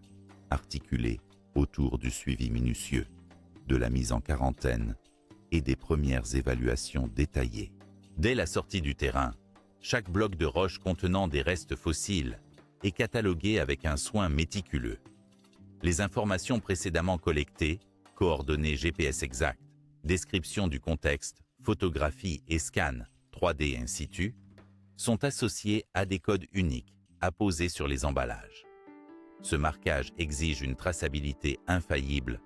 articulé autour du suivi minutieux, de la mise en quarantaine et des premières évaluations détaillées. Dès la sortie du terrain, chaque bloc de roche contenant des restes fossiles est catalogué avec un soin méticuleux. Les informations précédemment collectées, coordonnées GPS exactes, description du contexte, photographie et scan 3D in situ, sont associées à des codes uniques apposés sur les emballages. Ce marquage exige une traçabilité infaillible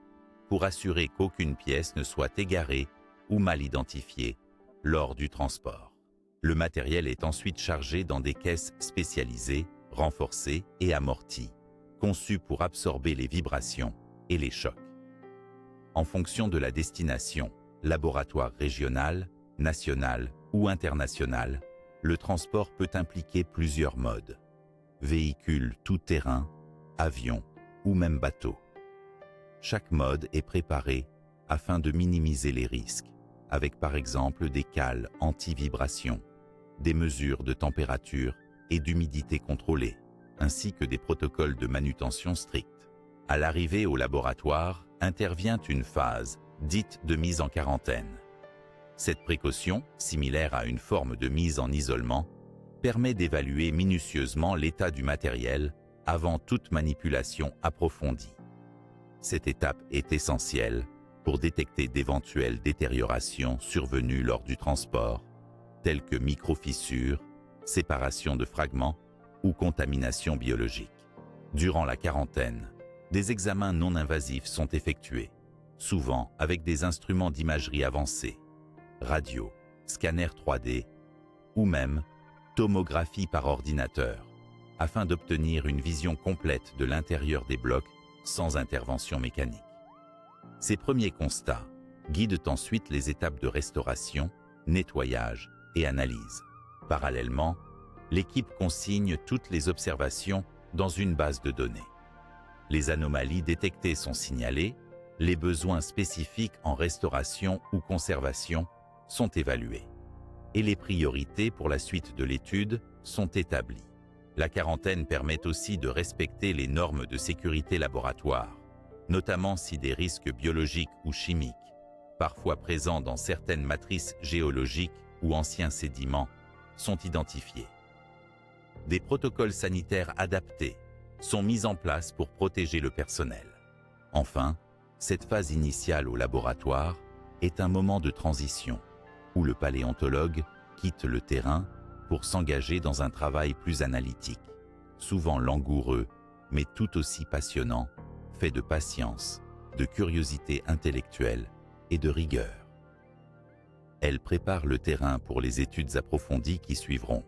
pour assurer qu'aucune pièce ne soit égarée ou mal identifiée lors du transport. Le matériel est ensuite chargé dans des caisses spécialisées, renforcées et amorties, conçues pour absorber les vibrations et les chocs. En fonction de la destination, laboratoire régional, national ou international, le transport peut impliquer plusieurs modes: véhicule tout-terrain, avion ou même bateau. Chaque mode est préparé afin de minimiser les risques, avec par exemple des cales anti-vibration, des mesures de température et d'humidité contrôlées, ainsi que des protocoles de manutention stricts. À l'arrivée au laboratoire, intervient une phase dite de mise en quarantaine. Cette précaution, similaire à une forme de mise en isolement, permet d'évaluer minutieusement l'état du matériel avant toute manipulation approfondie. Cette étape est essentielle pour détecter d'éventuelles détériorations survenues lors du transport, telles que micro-fissures, séparation de fragments ou contamination biologique. Durant la quarantaine, des examens non invasifs sont effectués, souvent avec des instruments d'imagerie avancés, radio, scanner 3D ou même tomographie par ordinateur, afin d'obtenir une vision complète de l'intérieur des blocs sans intervention mécanique. Ces premiers constats guident ensuite les étapes de restauration, nettoyage et analyse. Parallèlement, l'équipe consigne toutes les observations dans une base de données. Les anomalies détectées sont signalées, les besoins spécifiques en restauration ou conservation sont évalués, et les priorités pour la suite de l'étude sont établies. La quarantaine permet aussi de respecter les normes de sécurité laboratoire, notamment si des risques biologiques ou chimiques, parfois présents dans certaines matrices géologiques ou anciens sédiments, sont identifiés. Des protocoles sanitaires adaptés sont mis en place pour protéger le personnel. Enfin, cette phase initiale au laboratoire est un moment de transition où le paléontologue quitte le terrain pour s'engager dans un travail plus analytique, souvent langoureux, mais tout aussi passionnant, fait de patience, de curiosité intellectuelle et de rigueur. Elle prépare le terrain pour les études approfondies qui suivront: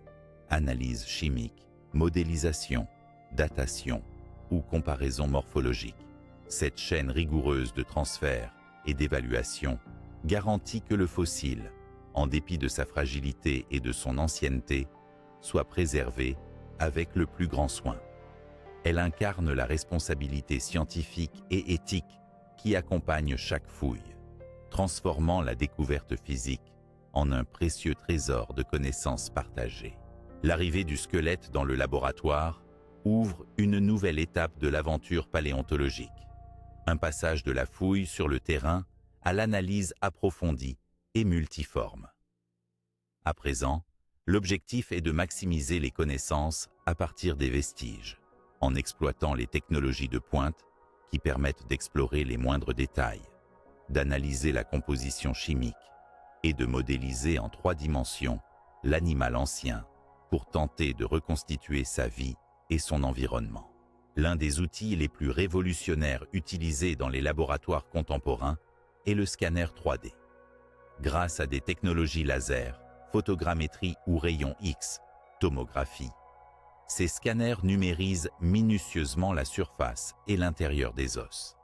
analyse chimique, modélisation, datation ou comparaison morphologique. Cette chaîne rigoureuse de transfert et d'évaluation garantit que le fossile, en dépit de sa fragilité et de son ancienneté, soit préservé avec le plus grand soin. Elle incarne la responsabilité scientifique et éthique qui accompagne chaque fouille, transformant la découverte physique en un précieux trésor de connaissances partagées. L'arrivée du squelette dans le laboratoire ouvre une nouvelle étape de l'aventure paléontologique, un passage de la fouille sur le terrain à l'analyse approfondie et multiforme. À présent, l'objectif est de maximiser les connaissances à partir des vestiges, en exploitant les technologies de pointe qui permettent d'explorer les moindres détails, d'analyser la composition chimique et de modéliser en 3 dimensions l'animal ancien pour tenter de reconstituer sa vie et son environnement. L'un des outils les plus révolutionnaires utilisés dans les laboratoires contemporains est le scanner 3D. Grâce à des technologies laser, photogrammétrie ou rayons X, tomographie, ces scanners numérisent minutieusement la surface et l'intérieur des os.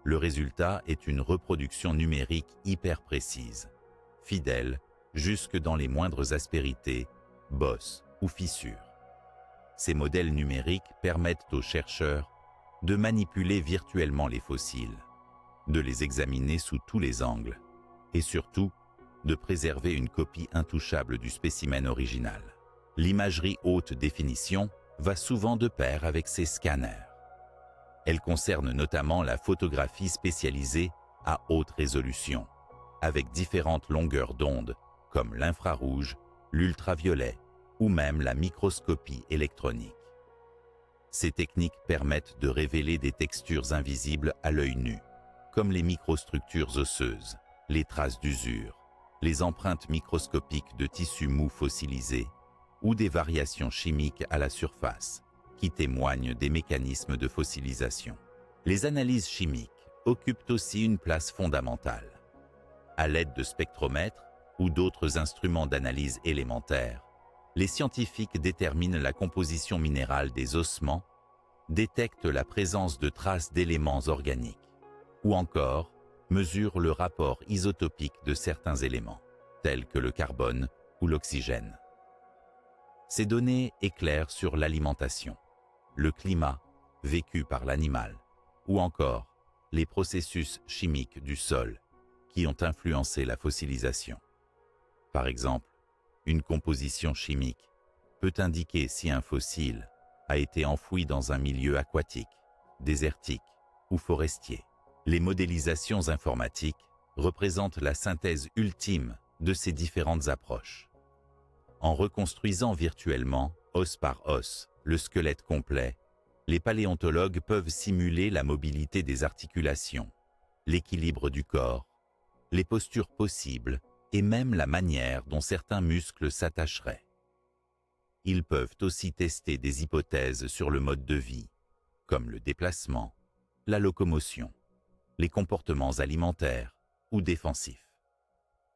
Le résultat est une reproduction numérique hyper précise, fidèle jusque dans les moindres aspérités, bosses ou fissures. Ces modèles numériques permettent aux chercheurs de manipuler virtuellement les fossiles, de les examiner sous tous les angles et surtout de préserver une copie intouchable du spécimen original. L'imagerie haute définition va souvent de pair avec ces scanners. Elle concerne notamment la photographie spécialisée à haute résolution, avec différentes longueurs d'onde comme l'infrarouge, l'ultraviolet ou même la microscopie électronique. Ces techniques permettent de révéler des textures invisibles à l'œil nu, comme les microstructures osseuses, les traces d'usure, les empreintes microscopiques de tissus mous fossilisés ou des variations chimiques à la surface qui témoignent des mécanismes de fossilisation. Les analyses chimiques occupent aussi une place fondamentale. À l'aide de spectromètres ou d'autres instruments d'analyse élémentaire, les scientifiques déterminent la composition minérale des ossements, détectent la présence de traces d'éléments organiques, ou encore mesurent le rapport isotopique de certains éléments, tels que le carbone ou l'oxygène. Ces données éclairent sur l'alimentation, le climat vécu par l'animal, ou encore les processus chimiques du sol qui ont influencé la fossilisation. Par exemple, une composition chimique peut indiquer si un fossile a été enfoui dans un milieu aquatique, désertique ou forestier. Les modélisations informatiques représentent la synthèse ultime de ces différentes approches. En reconstruisant virtuellement, os par os, le squelette complet, les paléontologues peuvent simuler la mobilité des articulations, l'équilibre du corps, les postures possibles et même la manière dont certains muscles s'attacheraient. Ils peuvent aussi tester des hypothèses sur le mode de vie, comme le déplacement, la locomotion, les comportements alimentaires ou défensifs.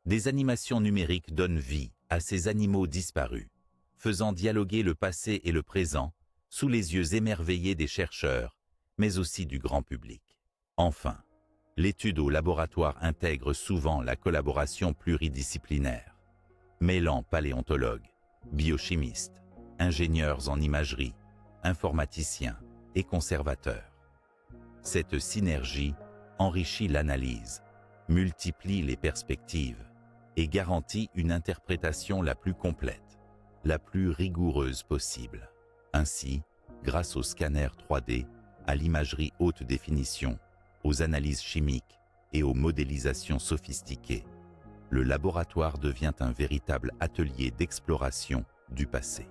Des animations numériques donnent vie à ces animaux disparus, faisant dialoguer le passé et le présent sous les yeux émerveillés des chercheurs, mais aussi du grand public. Enfin, l'étude au laboratoire intègre souvent la collaboration pluridisciplinaire, mêlant paléontologues, biochimistes, ingénieurs en imagerie, informaticiens et conservateurs. Cette synergie enrichit l'analyse, multiplie les perspectives et garantit une interprétation la plus complète, la plus rigoureuse possible. Ainsi, grâce aux scanners 3D, à l'imagerie haute définition, aux analyses chimiques et aux modélisations sophistiquées, le laboratoire devient un véritable atelier d'exploration du passé.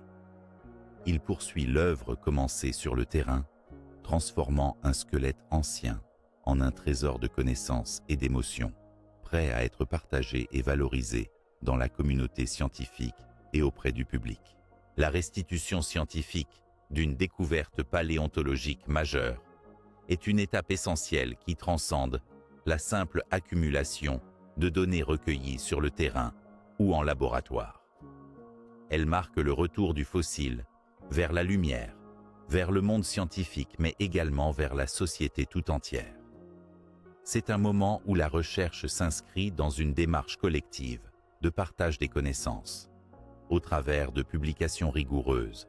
Il poursuit l'œuvre commencée sur le terrain, transformant un squelette ancien en un trésor de connaissances et d'émotions, prêt à être partagé et valorisé dans la communauté scientifique et auprès du public. La restitution scientifique d'une découverte paléontologique majeure est une étape essentielle qui transcende la simple accumulation de données recueillies sur le terrain ou en laboratoire. Elle marque le retour du fossile vers la lumière, vers le monde scientifique, mais également vers la société tout entière. C'est un moment où la recherche s'inscrit dans une démarche collective de partage des connaissances, au travers de publications rigoureuses,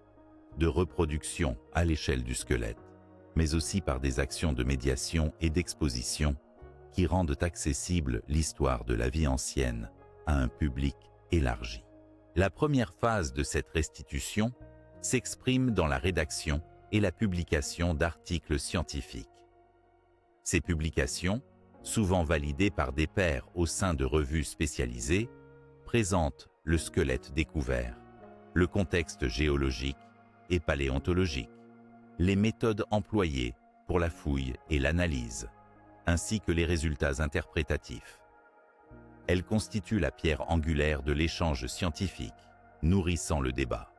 de reproduction à l'échelle du squelette, mais aussi par des actions de médiation et d'exposition qui rendent accessible l'histoire de la vie ancienne à un public élargi. La première phase de cette restitution s'exprime dans la rédaction et la publication d'articles scientifiques. Ces publications, souvent validées par des pairs au sein de revues spécialisées, présentent le squelette découvert, le contexte géologique et paléontologique, les méthodes employées pour la fouille et l'analyse, ainsi que les résultats interprétatifs. Elles constituent la pierre angulaire de l'échange scientifique, nourrissant le débat,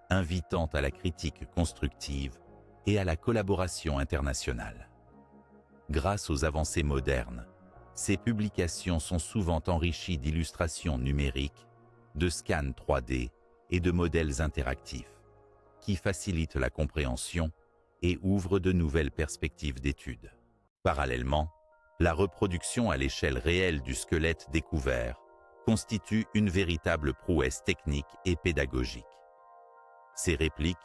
invitant à la critique constructive et à la collaboration internationale. Grâce aux avancées modernes, ces publications sont souvent enrichies d'illustrations numériques, de scans 3D et de modèles interactifs, qui facilitent la compréhension et ouvrent de nouvelles perspectives d'études. Parallèlement, la reproduction à l'échelle réelle du squelette découvert constitue une véritable prouesse technique et pédagogique. Ces répliques,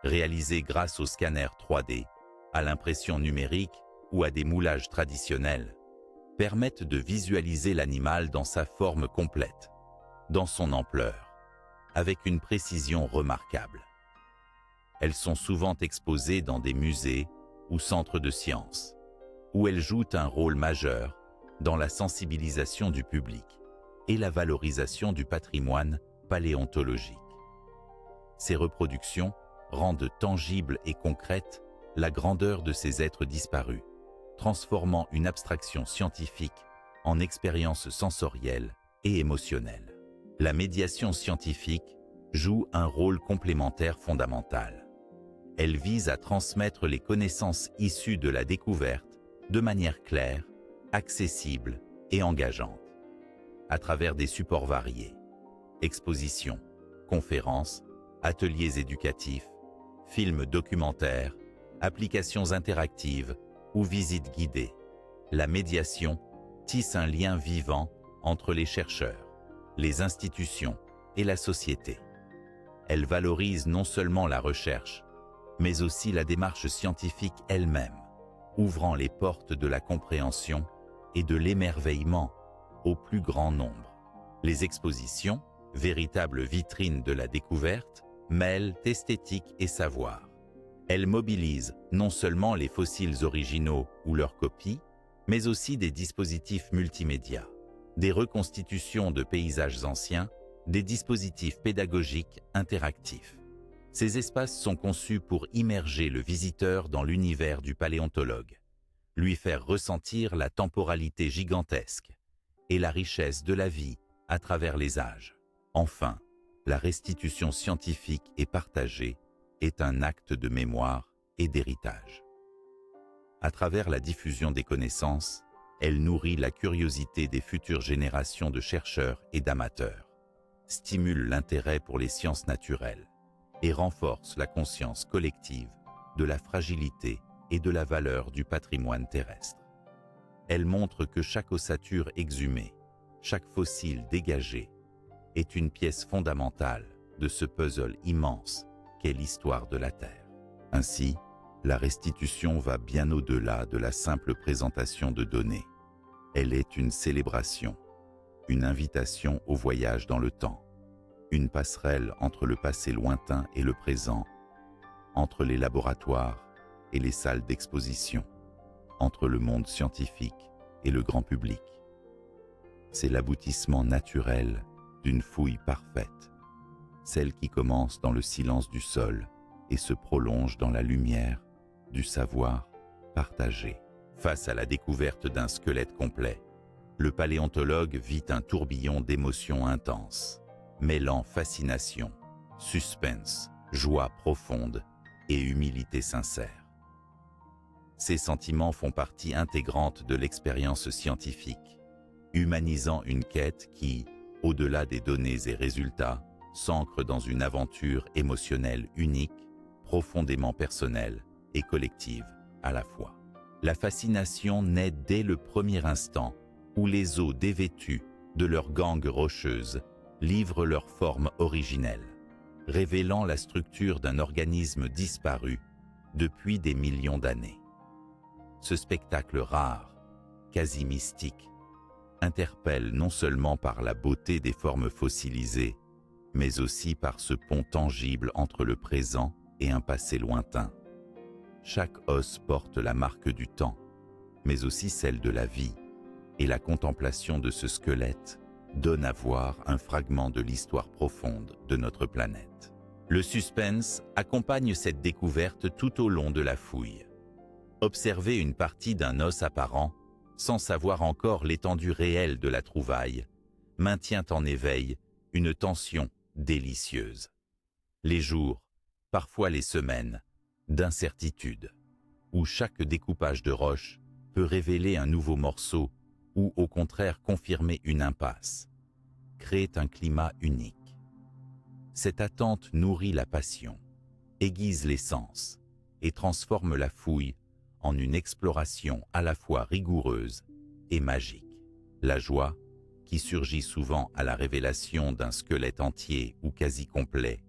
réalisées grâce aux scanners 3D, à l'impression numérique ou à des moulages traditionnels, permettent de visualiser l'animal dans sa forme complète, dans son ampleur, avec une précision remarquable. Elles sont souvent exposées dans des musées ou centres de sciences, où elles jouent un rôle majeur dans la sensibilisation du public et la valorisation du patrimoine paléontologique. Ces reproductions rendent tangible et concrète la grandeur de ces êtres disparus, transformant une abstraction scientifique en expérience sensorielle et émotionnelle. La médiation scientifique joue un rôle complémentaire fondamental. Elle vise à transmettre les connaissances issues de la découverte de manière claire, accessible et engageante, à travers des supports variés, expositions, conférences, ateliers éducatifs, films documentaires, applications interactives ou visites guidées. La médiation tisse un lien vivant entre les chercheurs, les institutions et la société. Elle valorise non seulement la recherche, mais aussi la démarche scientifique elle-même, ouvrant les portes de la compréhension et de l'émerveillement au plus grand nombre. Les expositions, véritables vitrines de la découverte, mêlent esthétique et savoir. Elles mobilisent non seulement les fossiles originaux ou leurs copies, mais aussi des dispositifs multimédia, des reconstitutions de paysages anciens, des dispositifs pédagogiques interactifs. Ces espaces sont conçus pour immerger le visiteur dans l'univers du paléontologue, lui faire ressentir la temporalité gigantesque et la richesse de la vie à travers les âges. Enfin, la restitution scientifique et partagée est un acte de mémoire et d'héritage. À travers la diffusion des connaissances, elle nourrit la curiosité des futures générations de chercheurs et d'amateurs, stimule l'intérêt pour les sciences naturelles et renforce la conscience collective de la fragilité et de la valeur du patrimoine terrestre. Elle montre que chaque ossature exhumée, chaque fossile dégagé, est une pièce fondamentale de ce puzzle immense qu'est l'histoire de la Terre. Ainsi, la restitution va bien au-delà de la simple présentation de données. Elle est une célébration, une invitation au voyage dans le temps, une passerelle entre le passé lointain et le présent, entre les laboratoires et les salles d'exposition, entre le monde scientifique et le grand public. C'est l'aboutissement naturel d'une fouille parfaite, celle qui commence dans le silence du sol et se prolonge dans la lumière du savoir partagé. Face à la découverte d'un squelette complet, le paléontologue vit un tourbillon d'émotions intenses, mêlant fascination, suspense, joie profonde et humilité sincère. Ces sentiments font partie intégrante de l'expérience scientifique, humanisant une quête qui, au-delà des données et résultats, s'ancre dans une aventure émotionnelle unique, profondément personnelle et collective à la fois. La fascination naît dès le premier instant où les os dévêtus de leurs gangues rocheuses livrent leur forme originelle, révélant la structure d'un organisme disparu depuis des millions d'années. Ce spectacle rare, quasi mystique, interpelle non seulement par la beauté des formes fossilisées, mais aussi par ce pont tangible entre le présent et un passé lointain. Chaque os porte la marque du temps, mais aussi celle de la vie, et la contemplation de ce squelette donne à voir un fragment de l'histoire profonde de notre planète. Le suspense accompagne cette découverte tout au long de la fouille. Observer une partie d'un os apparent, sans savoir encore l'étendue réelle de la trouvaille, maintient en éveil une tension délicieuse. Les jours, parfois les semaines, d'incertitude, où chaque découpage de roche peut révéler un nouveau morceau ou au contraire confirmer une impasse, créent un climat unique. Cette attente nourrit la passion, aiguise les sens et transforme la fouille en une exploration à la fois rigoureuse et magique. La joie, qui surgit souvent à la révélation d'un squelette entier ou quasi complet,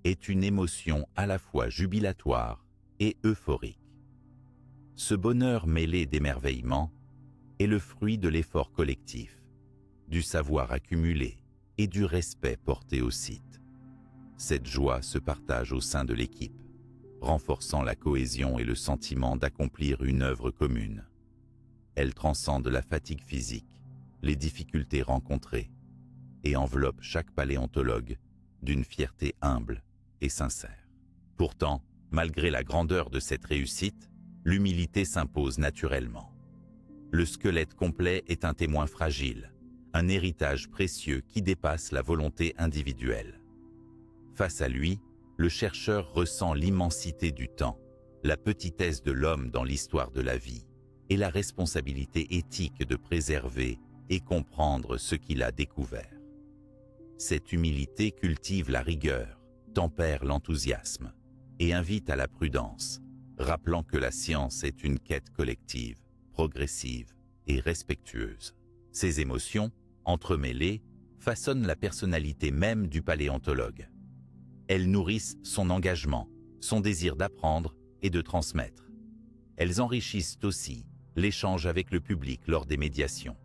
est une émotion à la fois jubilatoire et euphorique. Ce bonheur mêlé d'émerveillement est le fruit de l'effort collectif, du savoir accumulé et du respect porté au site. Cette joie se partage au sein de l'équipe, renforçant la cohésion et le sentiment d'accomplir une œuvre commune. Elle transcende la fatigue physique, les difficultés rencontrées, et enveloppe chaque paléontologue d'une fierté humble et sincère. Pourtant, malgré la grandeur de cette réussite, l'humilité s'impose naturellement. Le squelette complet est un témoin fragile, un héritage précieux qui dépasse la volonté individuelle. Face à lui, le chercheur ressent l'immensité du temps, la petitesse de l'homme dans l'histoire de la vie, et la responsabilité éthique de préserver et comprendre ce qu'il a découvert. Cette humilité cultive la rigueur, tempère l'enthousiasme et invite à la prudence, rappelant que la science est une quête collective, progressive et respectueuse. Ces émotions, entremêlées, façonnent la personnalité même du paléontologue. Elles nourrissent son engagement, son désir d'apprendre et de transmettre. Elles enrichissent aussi l'échange avec le public lors des médiations,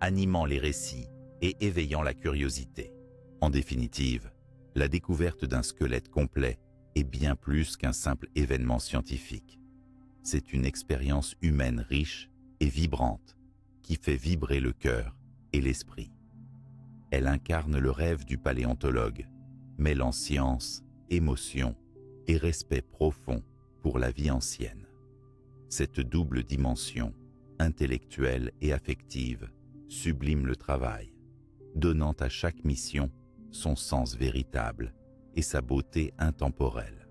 animant les récits et éveillant la curiosité. En définitive, la découverte d'un squelette complet est bien plus qu'un simple événement scientifique. C'est une expérience humaine riche et vibrante qui fait vibrer le cœur et l'esprit. Elle incarne le rêve du paléontologue, mêlant science, émotion et respect profond pour la vie ancienne. Cette double dimension, intellectuelle et affective, sublime le travail, donnant à chaque mission son sens véritable et sa beauté intemporelle.